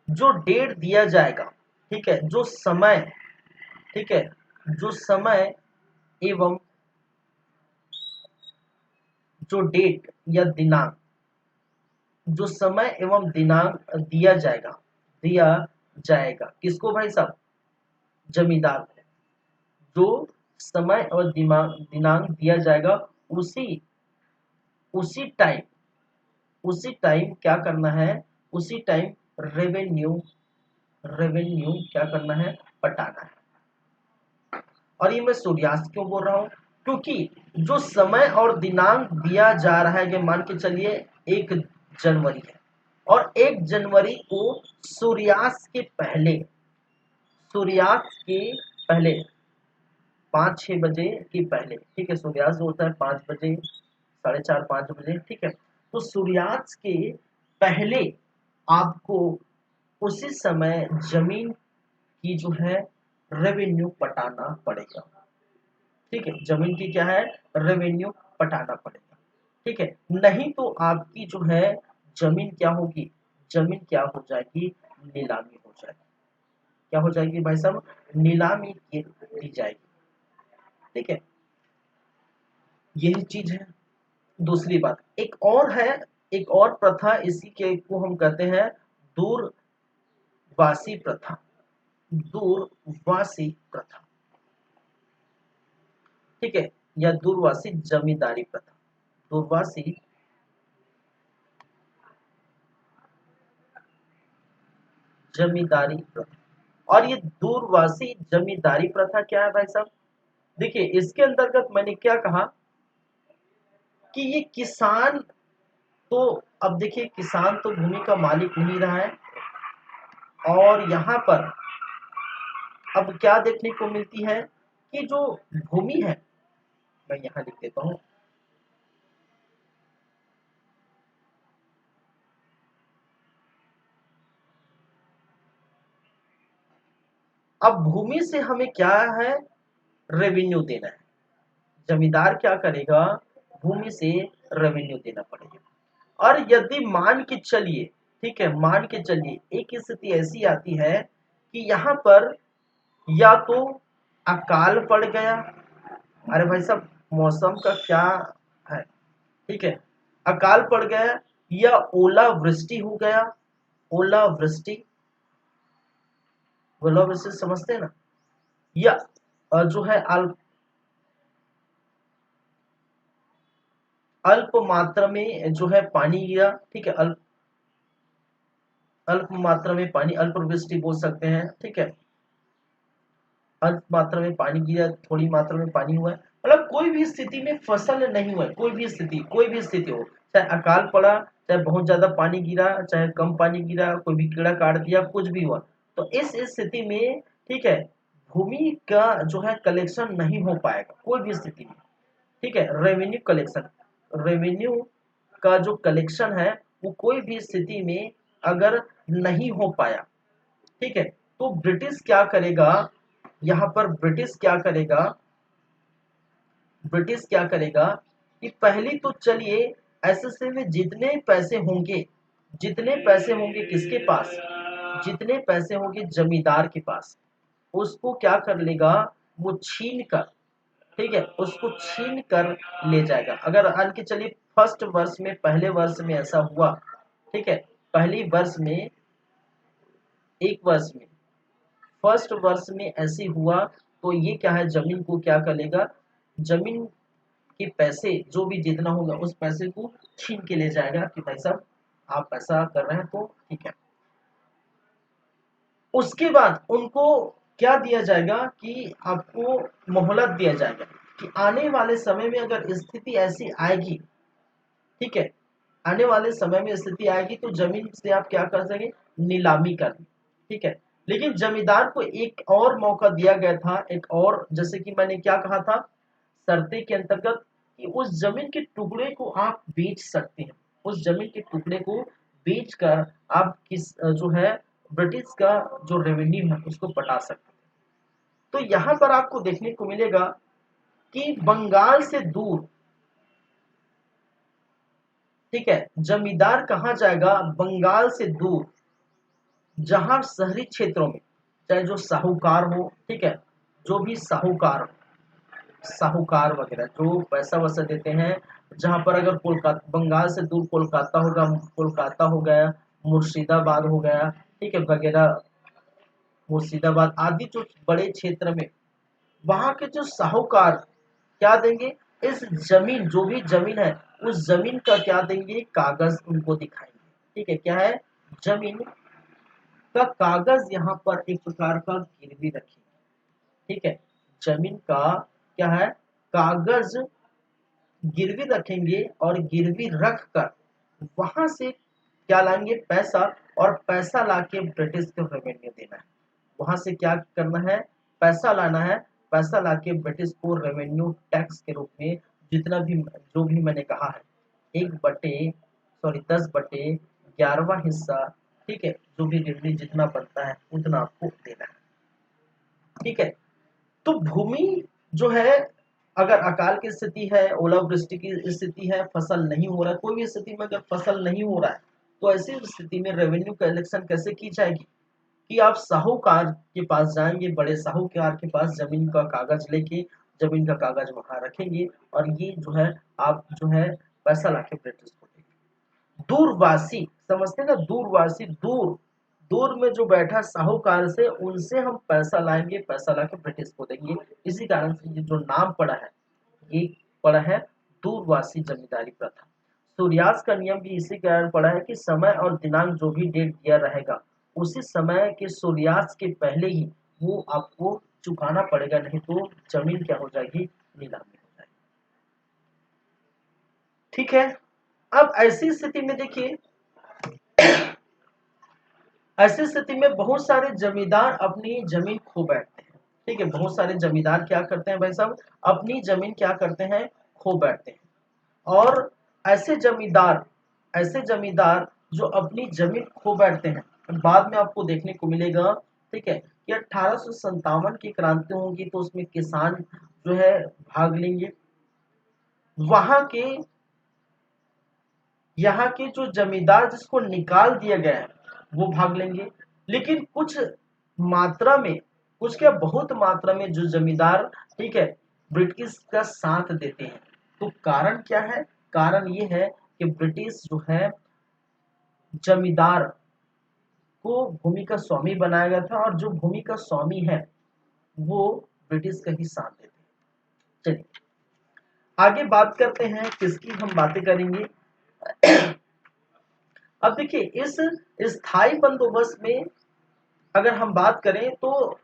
जो डेट दिया जाएगा, ठीक है, जो समय, ठीक है, जो समय एवं जो डेट या दिनांक, जो समय एवं दिनांक दिया जाएगा किसको भाई साहब? जमींदार को। जो समय और दिनांक दिया जाएगा, उसी उसी टाइम क्या करना है? उसी टाइम रेवेन्यू क्या करना है? पटाना है। और ये मैं सूर्यास्त क्यों बोल रहा हूँ? क्योंकि जो समय और दिनांक दिया जा रहा है, ये मान के चलिए 1 जनवरी है, और 1 जनवरी को सूर्यास्त के पहले 5-6 बजे के पहले, ठीक है, सूर्यास्त होता है 5 बजे, 4:30-5 बजे, ठीक है, तो सूर्यास्त के पहले आपको उसी समय जमीन की जो है रेवेन्यू पटाना पड़ेगा। ठीक है, जमीन की क्या है? रेवेन्यू पटाना पड़ेगा। ठीक है, नहीं तो आपकी जो है जमीन क्या होगी? जमीन क्या हो जाएगी? नीलामी हो जाएगी। क्या हो जाएगी भाई साहब? नीलामी दी जाएगी। ठीक है, यही चीज है। दूसरी बात एक और है, एक और प्रथा इसी के को हम कहते हैं दूरवासी प्रथा। दूरवासी प्रथा, ठीक है, या दूरवासी जमींदारी प्रथा। दूरवासी जमींदारी प्रथा। और ये दूरवासी जमींदारी प्रथा क्या है भाई साहब? देखिए, इसके अंतर्गत मैंने क्या कहा कि ये किसान, तो अब देखिए किसान तो भूमि का मालिक नहीं रहा है, और यहाँ पर अब क्या देखने को मिलती है कि जो भूमि है, मैं यहाँ लिख देता हूँ, अब भूमि से हमें क्या है? रेवेन्यू देना है। जमींदार क्या करेगा? भूमि से रेवेन्यू देना पड़ेगा। और यदि मान के चलिए, ठीक है, मान के चलिए एक स्थिति ऐसी आती है कि यहाँ पर या तो अकाल पड़ गया, अरे भाई साहब मौसम का क्या है, ठीक है, अकाल पड़ गया, या ओलावृष्टि हो गया। ओलावृष्टि, ओलावृष्टि समझते हैं ना? या जो है अल्प मात्रा में जो है पानी गिरा, ठीक है, अल्प मात्रा में पानी, अल्पवृष्टि बोल सकते हैं। ठीक है, अल्प मात्रा में पानी गिरा, थोड़ी मात्रा में पानी हुआ है, मतलब कोई भी स्थिति में फसल नहीं हुआ है, कोई भी स्थिति हो, चाहे अकाल पड़ा, चाहे बहुत ज्यादा पानी गिरा, चाहे कम पानी गिरा, कोई भी कीड़ा काट दिया, कुछ भी हुआ, तो इस स्थिति में, ठीक है, भूमि का जो है कलेक्शन नहीं हो पाएगा कोई भी स्थिति में। ठीक है, रेवेन्यू कलेक्शन, रेवेन्यू का जो कलेक्शन है वो कोई भी स्थिति में अगर नहीं हो पाया, ठीक है, तो ब्रिटिश क्या करेगा? यहाँ पर ब्रिटिश क्या करेगा कि पहली तो चलिए एसएससी में जितने पैसे होंगे किसके पास? जितने पैसे होंगे जमींदार के पास, उसको क्या कर लेगा? वो छीन कर, ठीक है, उसको छीन कर ले जाएगा। अगर मान के चलिए फर्स्ट वर्ष में, पहले वर्ष में ऐसा हुआ, ठीक है, पहली वर्ष में, एक वर्ष में, फर्स्ट वर्ष में ऐसे हुआ, तो ये क्या है? जमीन को क्या करेगा? जमीन के पैसे जो भी जितना होगा उस पैसे को छीन के ले जाएगा कि भाई साहब आप ऐसा कर रहे हैं तो ठीक है। उसके बाद उनको क्या दिया जाएगा कि आपको मोहलत दिया जाएगा कि आने वाले समय में अगर स्थिति ऐसी आएगी, ठीक है, आने वाले समय में स्थिति आएगी तो जमीन से आप क्या कर सकेंगे, नीलामी कर, ठीक है। लेकिन जमींदार को एक और मौका दिया गया था, एक और, जैसे कि मैंने क्या कहा था शर्तें के अंतर्गत, कि उस जमीन के टुकड़े को आप बेच सकते हैं, उस जमीन के टुकड़े को बेच कर आप किस जो है ब्रिटिश का जो रेवेन्यू है उसको पटा सकते हैं। तो यहाँ पर आपको देखने को मिलेगा कि बंगाल से दूर, ठीक है, जमींदार कहाँ जाएगा, बंगाल से दूर, जहां शहरी क्षेत्रों में, चाहे जो साहूकार हो, ठीक है, जो भी साहूकार, साहूकार वगैरह जो पैसा वैसा देते हैं, जहां पर अगर कोलकाता, बंगाल से दूर कोलकाता होगा, कोलकाता हो गया, मुर्शिदाबाद हो गया, ठीक है, वगैरह, मुर्शिदाबाद आदि जो बड़े क्षेत्र में, वहां के जो साहूकार क्या देंगे, इस जमीन, जो भी जमीन है उस जमीन का क्या देंगे, कागज उनको दिखाएंगे, ठीक है, क्या है, जमीन का कागज यहाँ पर एक प्रकार का गिरवी रखेंगे, ठीक है, जमीन का क्या है, कागज गिरवी रखेंगे, और गिरवी रख कर वहां से क्या लाएंगे, पैसा, और पैसा लाके ब्रिटिश को रेवेन्यू देना है, वहां से क्या करना है, पैसा लाना है, पैसा लाके ब्रिटिश को रेवेन्यू टैक्स के रूप में जितना भी, जो भी मैंने कहा है, 10/11 हिस्सा, ठीक है, जो भी रेवेन्यू जितना बनता है उतना आपको देना है, ठीक है। तो भूमि जो है, अगर अकाल की स्थिति है, ओलावृष्टि की स्थिति है, फसल नहीं हो रहा है, कोई भी स्थिति में अगर फसल नहीं हो रहा है, तो ऐसी स्थिति में रेवेन्यू कलेक्शन कैसे की जाएगी, कि आप साहूकार के पास जाएंगे, बड़े साहूकार के पास जमीन का कागज लेके, जमीन का कागज वहां रखेंगे, और ये जो है आप जो है पैसा लाके ब्रिटिश को देंगे। दूरवासी, समझते हैं ना, दूरवासी, दूर, दूर में जो बैठा साहूकार से, उनसे हम पैसा लाएंगे, पैसा लाके ब्रिटिश को देंगे। इसी कारण से ये जो नाम पड़ा है, ये पड़ा है दूरवासी जमींदारी प्रथा। सूर्यास्त का नियम भी इसी कारण पड़ा है कि समय और दिनांक जो भी डेट दिया रहेगा, उसी समय के सूर्यास्त के पहले ही वो आपको चुकाना पड़ेगा, नहीं तो जमीन क्या हो जाएगी, नीलामी हो जाएगी, ठीक है। अब ऐसी स्थिति में देखिए, ऐसी स्थिति में बहुत सारे जमींदार अपनी जमीन खो बैठते हैं, ठीक है, बहुत सारे जमींदार क्या करते हैं भाई साहब, अपनी जमीन क्या करते हैं, खो बैठते हैं। और ऐसे जमींदार, ऐसे जमींदार जो अपनी जमीन खो बैठते हैं, बाद में आपको देखने को मिलेगा, ठीक है, कि 1857 की क्रांति होगी तो उसमें किसान जो है भाग लेंगे, वहां के, यहाँ के जो जमींदार जिसको निकाल दिया गया है वो भाग लेंगे। लेकिन कुछ मात्रा में, कुछ क्या बहुत मात्रा में जो जमींदार, ठीक है, ब्रिटिश का साथ देते हैं। तो कारण क्या है, कारण ये है कि ब्रिटिश जो है जमींदार को भूमि का स्वामी बनाया गया था, और जो भूमि का स्वामी है वो ब्रिटिश का ही साथ देते हैं। चलिए आगे बात करते हैं, किसकी हम बातें करेंगे। अब देखिए, इस स्थायी बंदोबस्त में अगर हम बात करें तो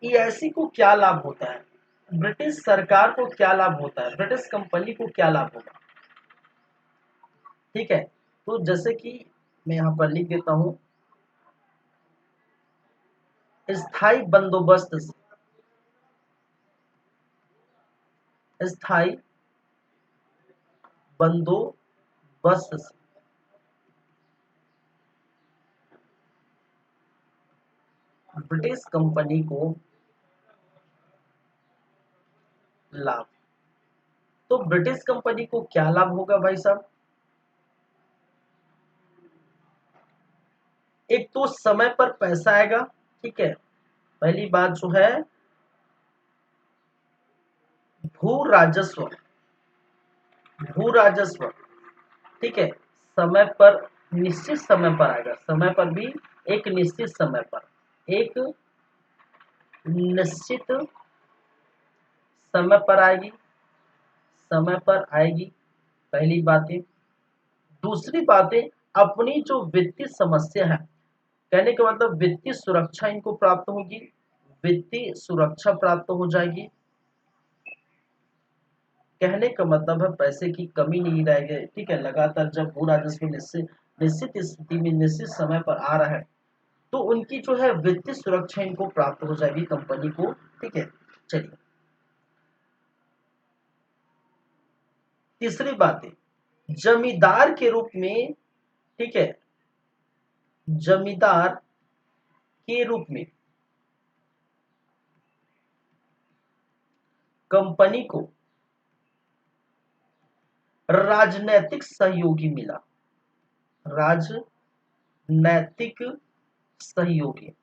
ईआईसी को क्या लाभ होता है, ब्रिटिश सरकार को क्या लाभ होता है, ब्रिटिश कंपनी को क्या लाभ होगा, ठीक है। तो जैसे कि मैं यहाँ पर लिख देता हूँ, स्थायी बंदोबस्त से, स्थायी बंदोबस्त से ब्रिटिश कंपनी को लाभ। तो ब्रिटिश कंपनी को क्या लाभ होगा भाई साहब, एक तो समय पर पैसा आएगा, ठीक है, पहली बात जो है भू राजस्व, भू राजस्व, ठीक है, समय पर, निश्चित समय पर आएगा, समय पर भी, एक निश्चित समय पर, एक निश्चित समय पर आएगी, समय पर आएगी, पहली बात है। दूसरी बात है, अपनी जो वित्तीय समस्या है, कहने का मतलब वित्तीय सुरक्षा इनको प्राप्त होगी, वित्तीय सुरक्षा प्राप्त हो जाएगी। कहने का मतलब है पैसे की कमी नहीं रहेगी, ठीक है। लगातार जब भू राजस्व निश्चित निश्चित स्थिति में निश्चित समय पर आ रहा है तो उनकी जो है वित्तीय सुरक्षा इनको प्राप्त हो जाएगी कंपनी को, ठीक है। चलिए तीसरी बात है जमींदार के रूप में, ठीक है, जमींदार के रूप में कंपनी को राजनैतिक सहयोगी मिला, राजनैतिक सहयोगी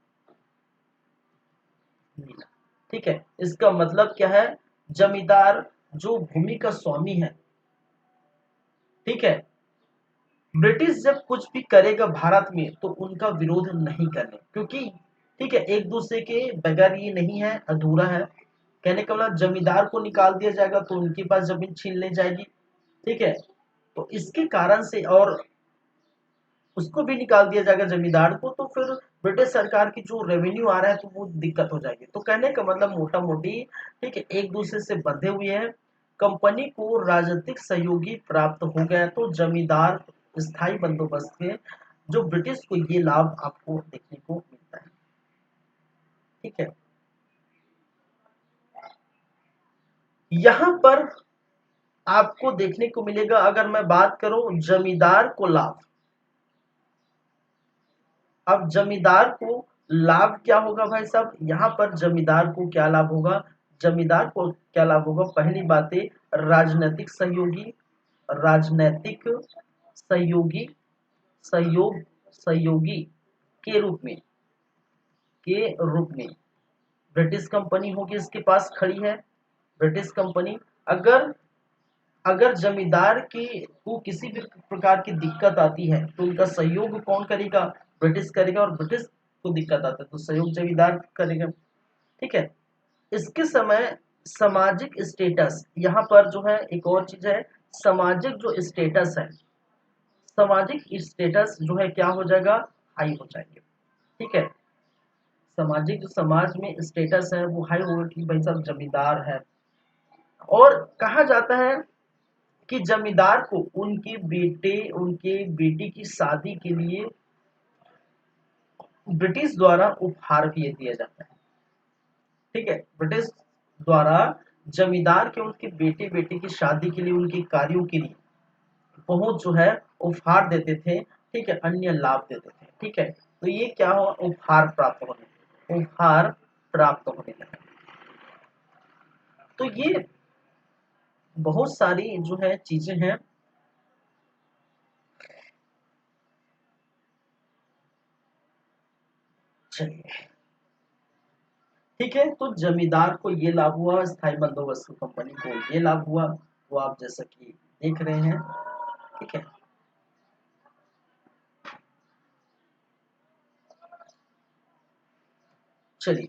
मिला, ठीक है। इसका मतलब क्या है, जमींदार जो भूमि का स्वामी है, ठीक है, ब्रिटिश जब कुछ भी करेगा भारत में तो उनका विरोध नहीं करने, क्योंकि ठीक है एक दूसरे के बगैर ये नहीं है, अधूरा है। कहने का मतलब जमींदार को निकाल दिया जाएगा तो उनके पास जमीन छीन ले जाएगी, ठीक है। तो इसके कारण से और उसको भी निकाल दिया जाएगा जमींदार को, तो फिर ब्रिटिश सरकार की जो रेवेन्यू आ रहा है तो वो दिक्कत हो जाएगी। तो कहने का मतलब मोटा मोटी, ठीक है, एक दूसरे से बंधे हुए हैं। कंपनी को राजनीतिक सहयोगी प्राप्त हो गया तो जमींदार स्थायी बंदोबस्त के जो ब्रिटिश को ये लाभ आपको देखने को मिलता है, ठीक है। यहां पर आपको देखने को मिलेगा, अगर मैं बात करूं जमींदार को लाभ, अब जमींदार को लाभ क्या होगा भाई साहब, यहां पर जमींदार को क्या लाभ होगा, जमींदार को क्या लाभ होगा, पहली बात है राजनीतिक सहयोगी, राजनीतिक सहयोगी, सहयोग सहयोगी के रूप में, के रूप में ब्रिटिश कंपनी होगी इसके पास खड़ी है, ब्रिटिश कंपनी। अगर अगर जमींदार की को किसी भी प्रकार की दिक्कत आती है तो उनका सहयोग कौन करेगा, ब्रिटिश करेगा, और ब्रिटिश को दिक्कत आता है तो सहयोग जमींदार करेगा, ठीक है। इसके समय सामाजिक स्टेटस, यहाँ पर जो है एक और चीज है, सामाजिक जो स्टेटस है, सामाजिक स्टेटस जो है क्या हो जाएगा, हाई हो जाएंगे, ठीक है। सामाजिक जो समाज में स्टेटस है वो हाई होगा कि भाई साहब जमींदार है। और कहा जाता है कि जमींदार को उनके बेटी की शादी के लिए ब्रिटिश द्वारा उपहार भी दिया जाता है, ठीक है। ब्रिटिश द्वारा जमींदार के उनके बेटे बेटी की शादी के लिए, उनके कार्यों के लिए बहुत जो है उपहार देते थे, ठीक है, अन्य लाभ देते थे, ठीक है। तो ये क्या हुआ, उपहार प्राप्त होने लगा। तो ये बहुत सारी जो है चीजें हैं। चलिए ठीक है, तो जमींदार को ये लाभ हुआ, स्थायी बंदोबस्त कंपनी को ये लाभ हुआ, वो आप जैसा कि देख रहे हैं, ठीक है। चलिए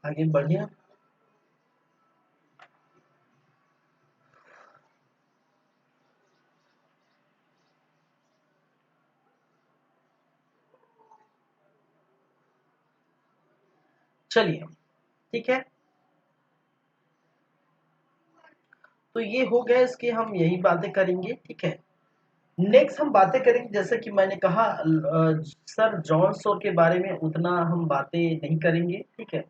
आगे बढ़िया। चलिए ठीक है, तो ये हो गया, इसकी हम यही बातें करेंगे, ठीक है। नेक्स्ट हम बातें करेंगे, जैसे कि मैंने कहा सर जॉन सो के बारे में उतना हम बातें नहीं करेंगे, ठीक है।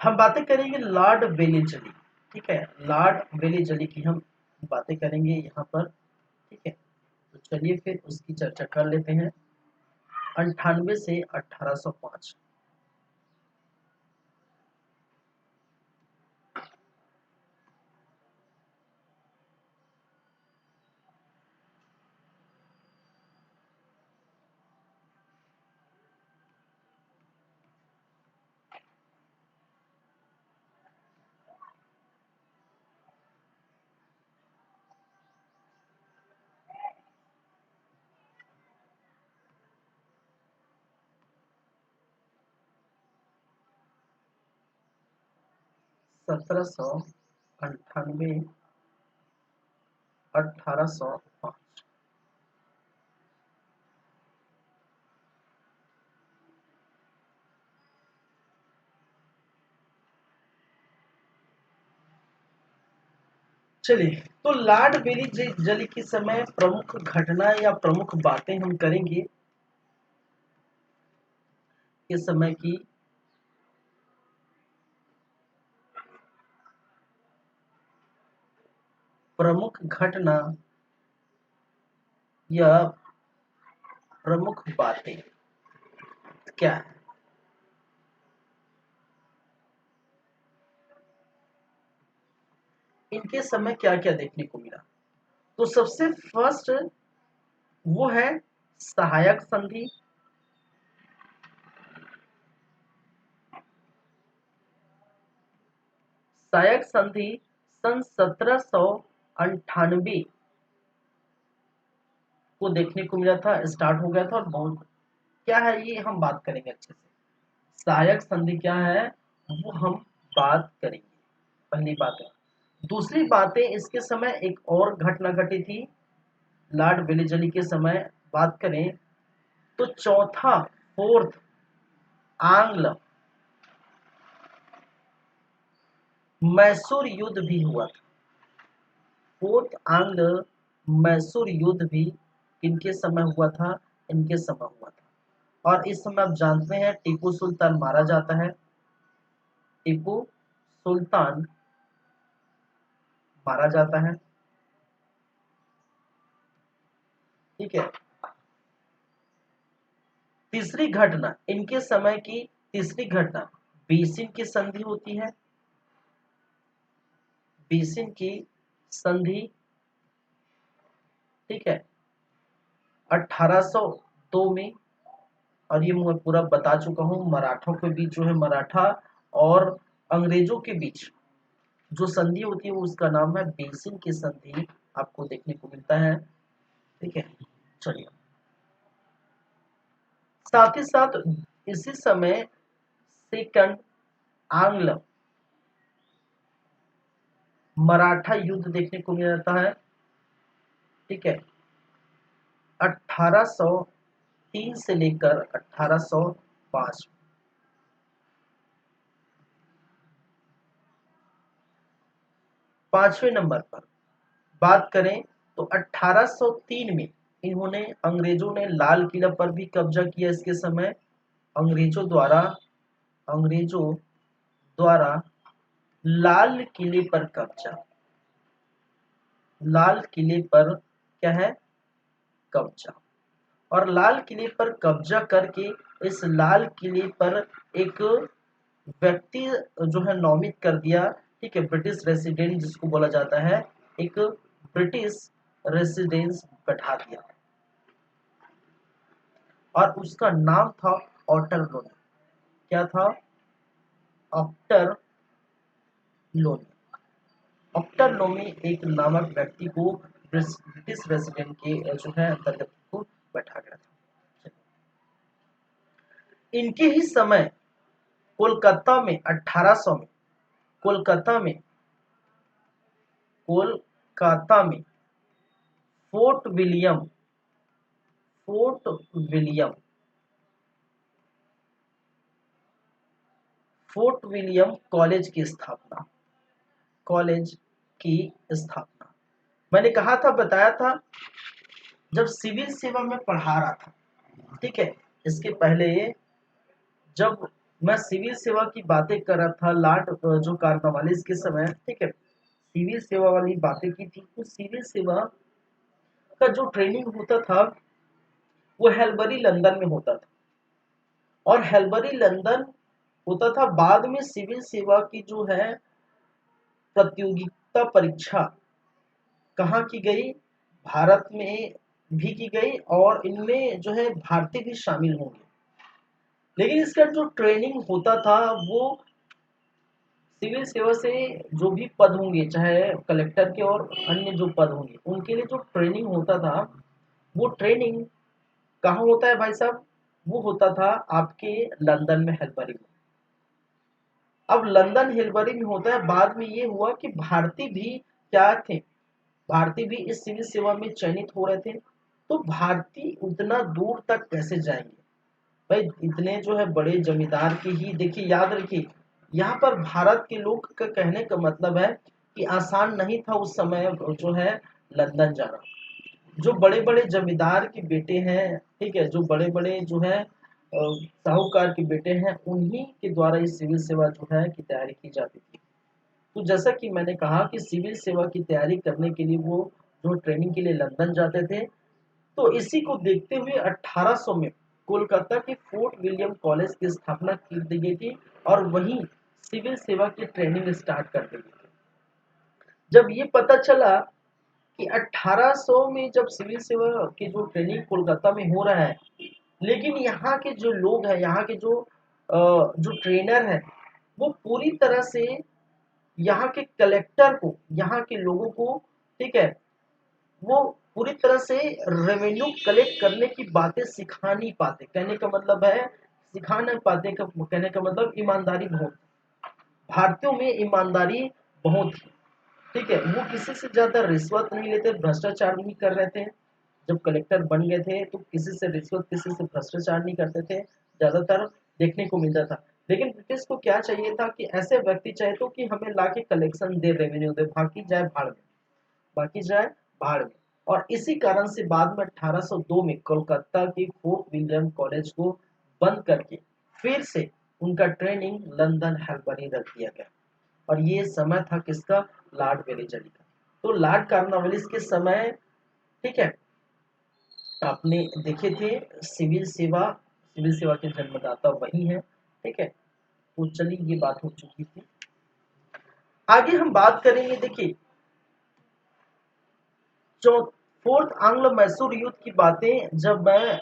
हम बातें करेंगे लॉर्ड वेलेजली, ठीक है, लॉर्ड वेलेजली की हम बातें करेंगे यहाँ पर, ठीक है। तो चलिए फिर उसकी चर्चा कर लेते हैं। 98 से 1805। 1798 1805। चलिए, तो लॉर्ड बेली जली के समय प्रमुख घटना या प्रमुख बातें हम करेंगे इस समय की। प्रमुख घटना या प्रमुख बातें क्या है? इनके समय क्या क्या देखने को मिला? तो सबसे फर्स्ट वो है सहायक संधि। सहायक संधि सन 1798 को देखने को मिला था, स्टार्ट हो गया था। और बहुत क्या है ये हम बात करेंगे अच्छे से। सहायक संधि क्या है वो हम बात करेंगे, पहली बात है। दूसरी बातें इसके समय एक और घटना घटी थी लॉर्ड वेलेजली के समय बात करें तो चौथा फोर्थ आंग्ल मैसूर युद्ध भी हुआ था। फोर्थ आंग्ल मैसूर युद्ध भी किनके समय हुआ था? इनके समय हुआ था। और इस समय आप जानते हैं टीपू सुल्तान मारा जाता है। टीपू सुल्तान मारा जाता है, ठीक है। तीसरी घटना इनके समय की, तीसरी घटना बीसिन की संधि होती है। बीसिन की संधि, ठीक है, 1802 में। और ये मैं पूरा बता चुका हूं। मराठों के बीच जो है, मराठा और अंग्रेजों के बीच जो संधि होती है उसका नाम है बेसिन की संधि, आपको देखने को मिलता है, ठीक है। चलिए, साथ ही साथ इसी समय सेकंड आंग्ल मराठा युद्ध देखने को मिल जाता है, ठीक है। 1803 से लेकर 1805। पांचवें नंबर पर बात करें तो 1803 में इन्होंने, अंग्रेजों ने लाल किला पर भी कब्जा किया। इसके समय अंग्रेजों द्वारा, अंग्रेजों द्वारा लाल किले पर कब्जा, लाल किले पर क्या है? कब्जा। और लाल किले पर कब्जा करके इस लाल किले पर एक व्यक्ति जो है नामित कर दिया, ठीक है, ब्रिटिश रेसिडेंट जिसको बोला जाता है, एक ब्रिटिश रेसिडेंस बैठा दिया और उसका नाम था ऑटर लोनी। क्या था? ऑक्टर लोनी। ऑक्टर लोनी एक नामक व्यक्ति को ब्रिटिश रेसिडेंट के जो है अंतर्गत को बैठा गया था। इनके ही समय कोलकाता में 1800 में, कोलकाता में, कोलकाता में fort William, fort William, fort William college की स्थापना, कॉलेज की स्थापना। मैंने कहा था, बताया था, जब सिविल सेवा में पढ़ा रहा था, ठीक है, इसके पहले जब मैं सिविल सेवा की बातें कर रहा था लॉर्ड जो कार्नवालिस के समय, ठीक है, सिविल सेवा वाली बातें की थी। तो सिविल सेवा का जो ट्रेनिंग होता था वो हेल्बरी लंदन में होता था। और हेल्बरी लंदन होता था। बाद में सिविल सेवा की जो है प्रतियोगिता परीक्षा कहाँ की गई? भारत में भी की गई और इनमें जो है भारतीय भी शामिल होंगे। लेकिन इसका जो ट्रेनिंग होता था वो सिविल सेवा से जो भी पद होंगे, चाहे कलेक्टर के और अन्य जो पद होंगे, उनके लिए जो ट्रेनिंग होता था वो ट्रेनिंग कहाँ होता है भाई साहब? वो होता था आपके लंदन में, हेल्बरी में। अब लंदन हेलबरी में होता है, बाद में ये हुआ कि भारतीय भी क्या थे, भारतीय भी इस सिविल सेवा में चयनित हो रहे थे। तो भारतीय उतना दूर तक कैसे जाएंगे भाई, इतने जो है बड़े जमींदार की ही देखिए, याद रखिए यहाँ पर भारत के लोग का कहने का मतलब है कि आसान नहीं था उस समय जो है लंदन जाना। जो बड़े बड़े जमींदार के बेटे हैं, ठीक है, जो बड़े बड़े जो है साहूकार के बेटे हैं, उन्हीं के द्वारा इस सिविल सेवा जो है की तैयारी की जाती थी। तो जैसा कि मैंने कहा कि सिविल सेवा की तैयारी करने के लिए वो जो ट्रेनिंग के लिए लंदन जाते थे, तो इसी को देखते हुए 1800 में कोलकाता के फोर्ट विलियम कॉलेज की स्थापना की गई थी और वहीं सिविल सेवा की ट्रेनिंग स्टार्ट कर दी गई थी। जब ये पता चला कि 1800 में जब सिविल सेवा की जो ट्रेनिंग कोलकाता में हो रहा है, लेकिन यहाँ के जो लोग हैं, यहाँ के जो ट्रेनर है, वो पूरी तरह से यहाँ के कलेक्टर को, यहाँ के लोगों को, ठीक है, वो पूरी तरह से रेवेन्यू कलेक्ट करने की बातें सिखा नहीं पाते। कहने का मतलब है सिखा नहीं पाते का कहने का मतलब ईमानदारी बहुत, भारतीयों में ईमानदारी बहुत थी, ठीक है, वो किसी से ज्यादा रिश्वत नहीं लेते, भ्रष्टाचार नहीं कर रहे थे। जब कलेक्टर बन गए थे तो किसी से रिश्वत, किसी से भ्रष्टाचार नहीं करते थे, ज्यादातर देखने को मिलता था। लेकिन ब्रिटिश को क्या चाहिए था कि ऐसे व्यक्ति चाहिए तो कि हमें लाके कलेक्शन दे, रेवेन्यू दे, बाकी जाए भाड़ में, बाकी जाए भाड़ में। और इसी कारण से बाद में 1802 में कोलकाता के फोर्ट विलियम कॉलेज को बंद करके फिर से उनका ट्रेनिंग लंदन हेल्बरी रख दिया गया। और ये समय था किसका, लॉर्ड वेलेजली का। तो लॉर्ड कार्नवालिस के समय, ठीक है, आपने देखे थे सिविल सेवा, सिविल सेवा के जन्मदाता वही है, ठीक है। तो चलिए ये बात हो चुकी थी, आगे हम बात करेंगे। देखिए जो फोर्थ आंग्लो मैसूर युद्ध की बातें जब मैं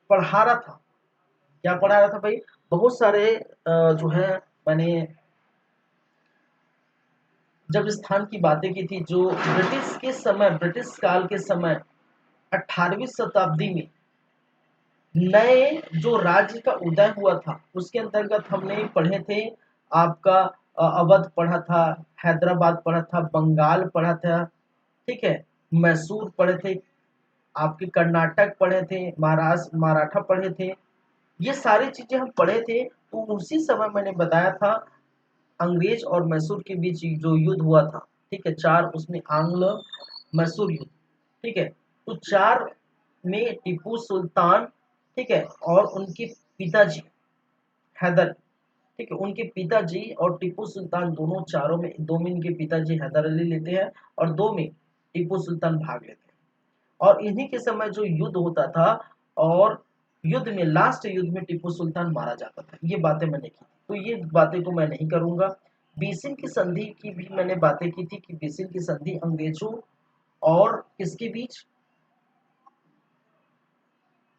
पढ़ा रहा था, क्या पढ़ा रहा था भाई, बहुत सारे जो है मैंने जब स्थान की बातें की थी, जो ब्रिटिश के समय, ब्रिटिश काल के समय 18वीं शताब्दी में नए जो राज्य का उदय हुआ था, उसके अंतर्गत हमने पढ़े थे आपका अवध पढ़ा था, हैदराबाद पढ़ा था, बंगाल पढ़ा था, ठीक है, मैसूर पढ़े थे, आपके कर्नाटक पढ़े थे, महाराष्ट्र मराठा पढ़े थे। ये सारी चीजें हम पढ़े थे। तो उसी समय मैंने बताया था अंग्रेज और मैसूर के बीच जो युद्ध हुआ था, ठीक है, चार, उसमें आंग्ल मैसूर युद्ध, ठीक है। तो चार में टीपू सुल्तान, ठीक है, और उनके पिताजी हैदर, ठीक है, उनके पिताजी और टीपू सुल्तान दोनों, चारों में, दो में इनके पिताजी हैदर अली लेते हैं और दो में टीपू सुल्तान भाग लेते हैं। और इन्हीं के समय जो युद्ध होता था, और युद्ध में, लास्ट युद्ध में टीपू सुल्तान मारा जाता था। ये बातें मैंने की, तो ये बातें को मैं नहीं करूंगा। बीसिन की संधि की भी मैंने बातें की थी कि बीसिन की संधि अंग्रेजों और किसके बीच,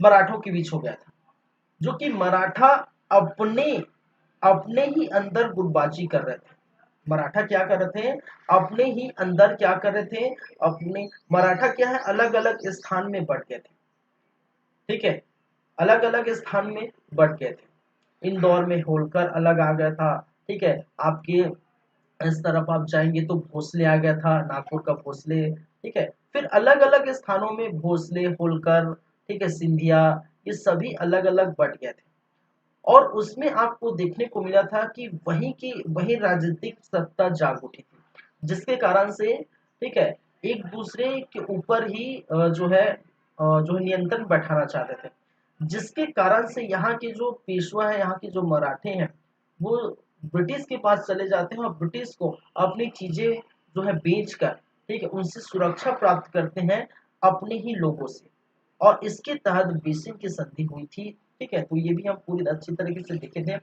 मराठों के बीच हो गया था। जो कि मराठा अपने अपने ही अंदर गुटबाजी कर रहे थे। मराठा क्या कर रहे थे, अपने ही अंदर क्या कर रहे थे, अपने मराठा क्या है, अलग अलग स्थान में बढ़ गए थे, ठीक है, अलग अलग स्थान में बढ़ गए थे। इंदौर में होलकर अलग आ गया था, ठीक है, आपके इस तरफ आप जाएंगे तो भोसले आ गया था, नागपुर का भोसले, ठीक है, फिर अलग अलग स्थानों में भोसले, होलकर, ठीक है, सिंधिया, ये सभी अलग अलग बढ़ गए थे। और उसमें आपको देखने को मिला था कि वही राजनीतिक सत्ता जाग उठी थी, जिसके कारण से, ठीक है, एक दूसरे के ऊपर ही जो है नियंत्रण बैठाना चाहते थे, जिसके कारण से यहाँ के जो पेशवा है, यहाँ के जो मराठे हैं, वो ब्रिटिश के पास चले जाते हैं और ब्रिटिश को अपनी चीजें जो है बेचकर, ठीक है, उनसे सुरक्षा प्राप्त करते हैं अपने ही लोगों से। और इसके तहत बीसिंग की संधि हुई थी, ठीक है। तो ये भी हम पूरी अच्छी तरीके से देखे थे।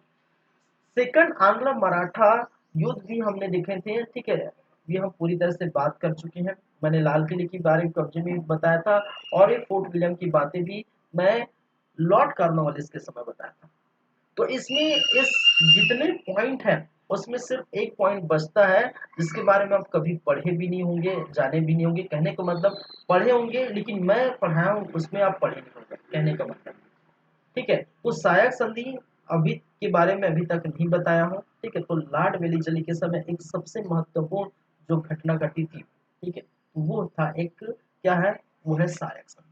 सेकंड आंग्ल मराठा युद्ध भी हमने देखे थे, ठीक है, ये हम पूरी तरह से बात कर चुके हैं। मैंने लाल किले के बारे में कब्जे में बताया था, और ये फोर्ट विलियम की बातें भी मैं लॉर्ड कॉर्नवालिस के समय बताया था। तो इसमें इस जितने पॉइंट हैं, उसमें सिर्फ एक पॉइंट बचता है, जिसके बारे में आप कभी पढ़े भी नहीं होंगे, जाने भी नहीं होंगे। कहने का मतलब पढ़े होंगे, लेकिन मैं पढ़ाया हूँ उसमें आप पढ़े नहीं होंगे, कहने का मतलब, ठीक है। तो सहायक संधि अभी के बारे में अभी तक नहीं बताया हूँ, ठीक है। तो लॉर्ड वेलेस्ली के समय एक सबसे महत्वपूर्ण जो घटना घटी थी, ठीक है, वो था एक, क्या है, वो है सहायक संधि।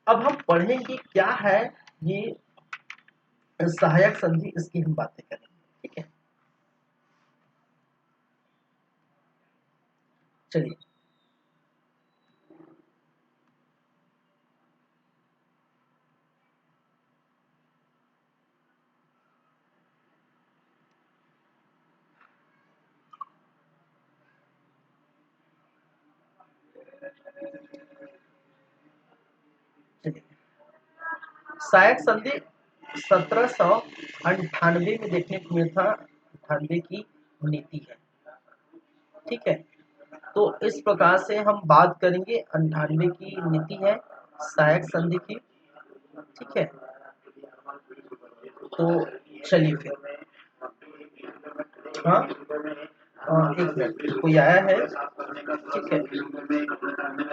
अब हम पढ़ेंगे क्या है ये सहायक संधि, इसकी हम बातें करेंगे, ठीक है। चलिए, चलिए, सहायक संधि 1798 में देखने को मिला था, 98 की नीति है, ठीक है। तो इस प्रकार से हम बात करेंगे, 98 की नीति है सहायक संधि की, ठीक है। तो चलिए फिर, हाँ, एक मिनट, कोई आया है, ठीक है।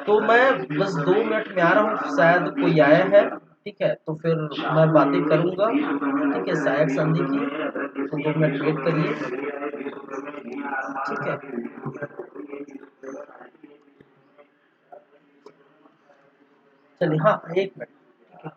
तो मैं बस 2 मिनट में आ रहा हूँ, शायद कोई आया है, ठीक है। तो फिर मैं बातें करूंगा, ठीक है, सहायक संधि की। तो 2 मिनट वेट करिए, ठीक है। चलिए, हाँ, एक मिनट, ठीक है।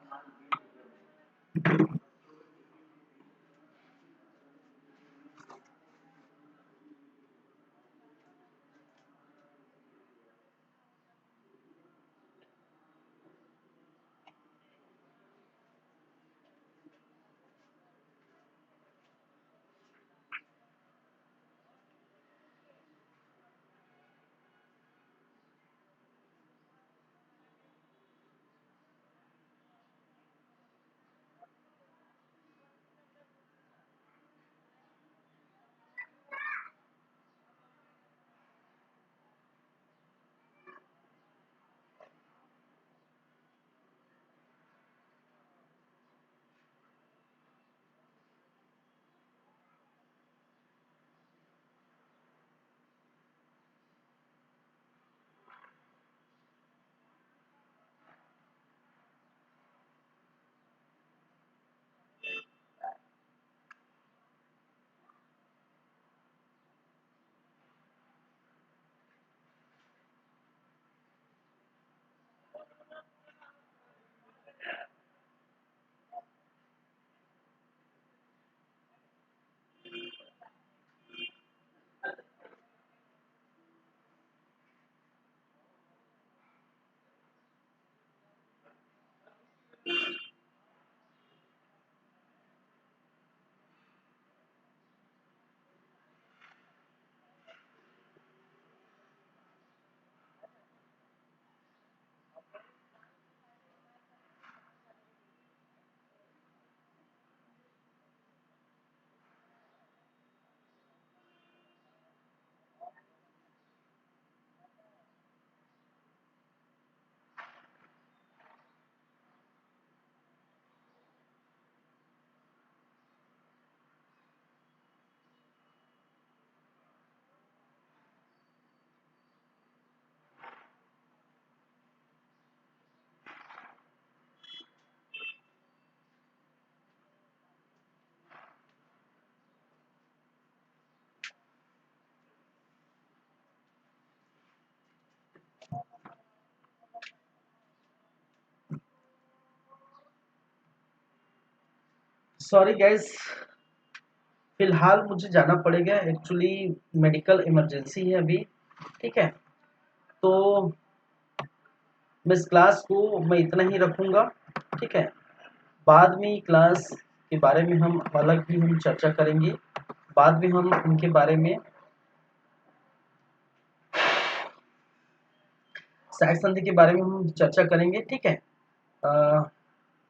सॉरी गाइस, फिलहाल मुझे जाना पड़ेगा, एक्चुअली मेडिकल इमरजेंसी है अभी, ठीक है। तो मैं इस क्लास को मैं इतना ही रखूंगा, ठीक है। बाद में क्लास के बारे में हम अलग भी हम चर्चा करेंगे, बाद में हम इनके बारे में सहायक संधि के बारे में हम चर्चा करेंगे, ठीक है। अ,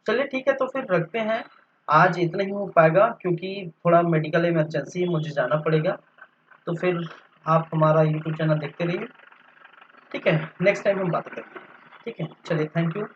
चलिए, ठीक है, तो फिर रखते हैं। आज इतना ही हो पाएगा क्योंकि थोड़ा मेडिकल इमरजेंसी है, मुझे जाना पड़ेगा। तो फिर आप हमारा यूट्यूब चैनल देखते रहिए, ठीक है। नेक्स्ट टाइम हम बात करेंगे, ठीक है। चलिए, थैंक यू।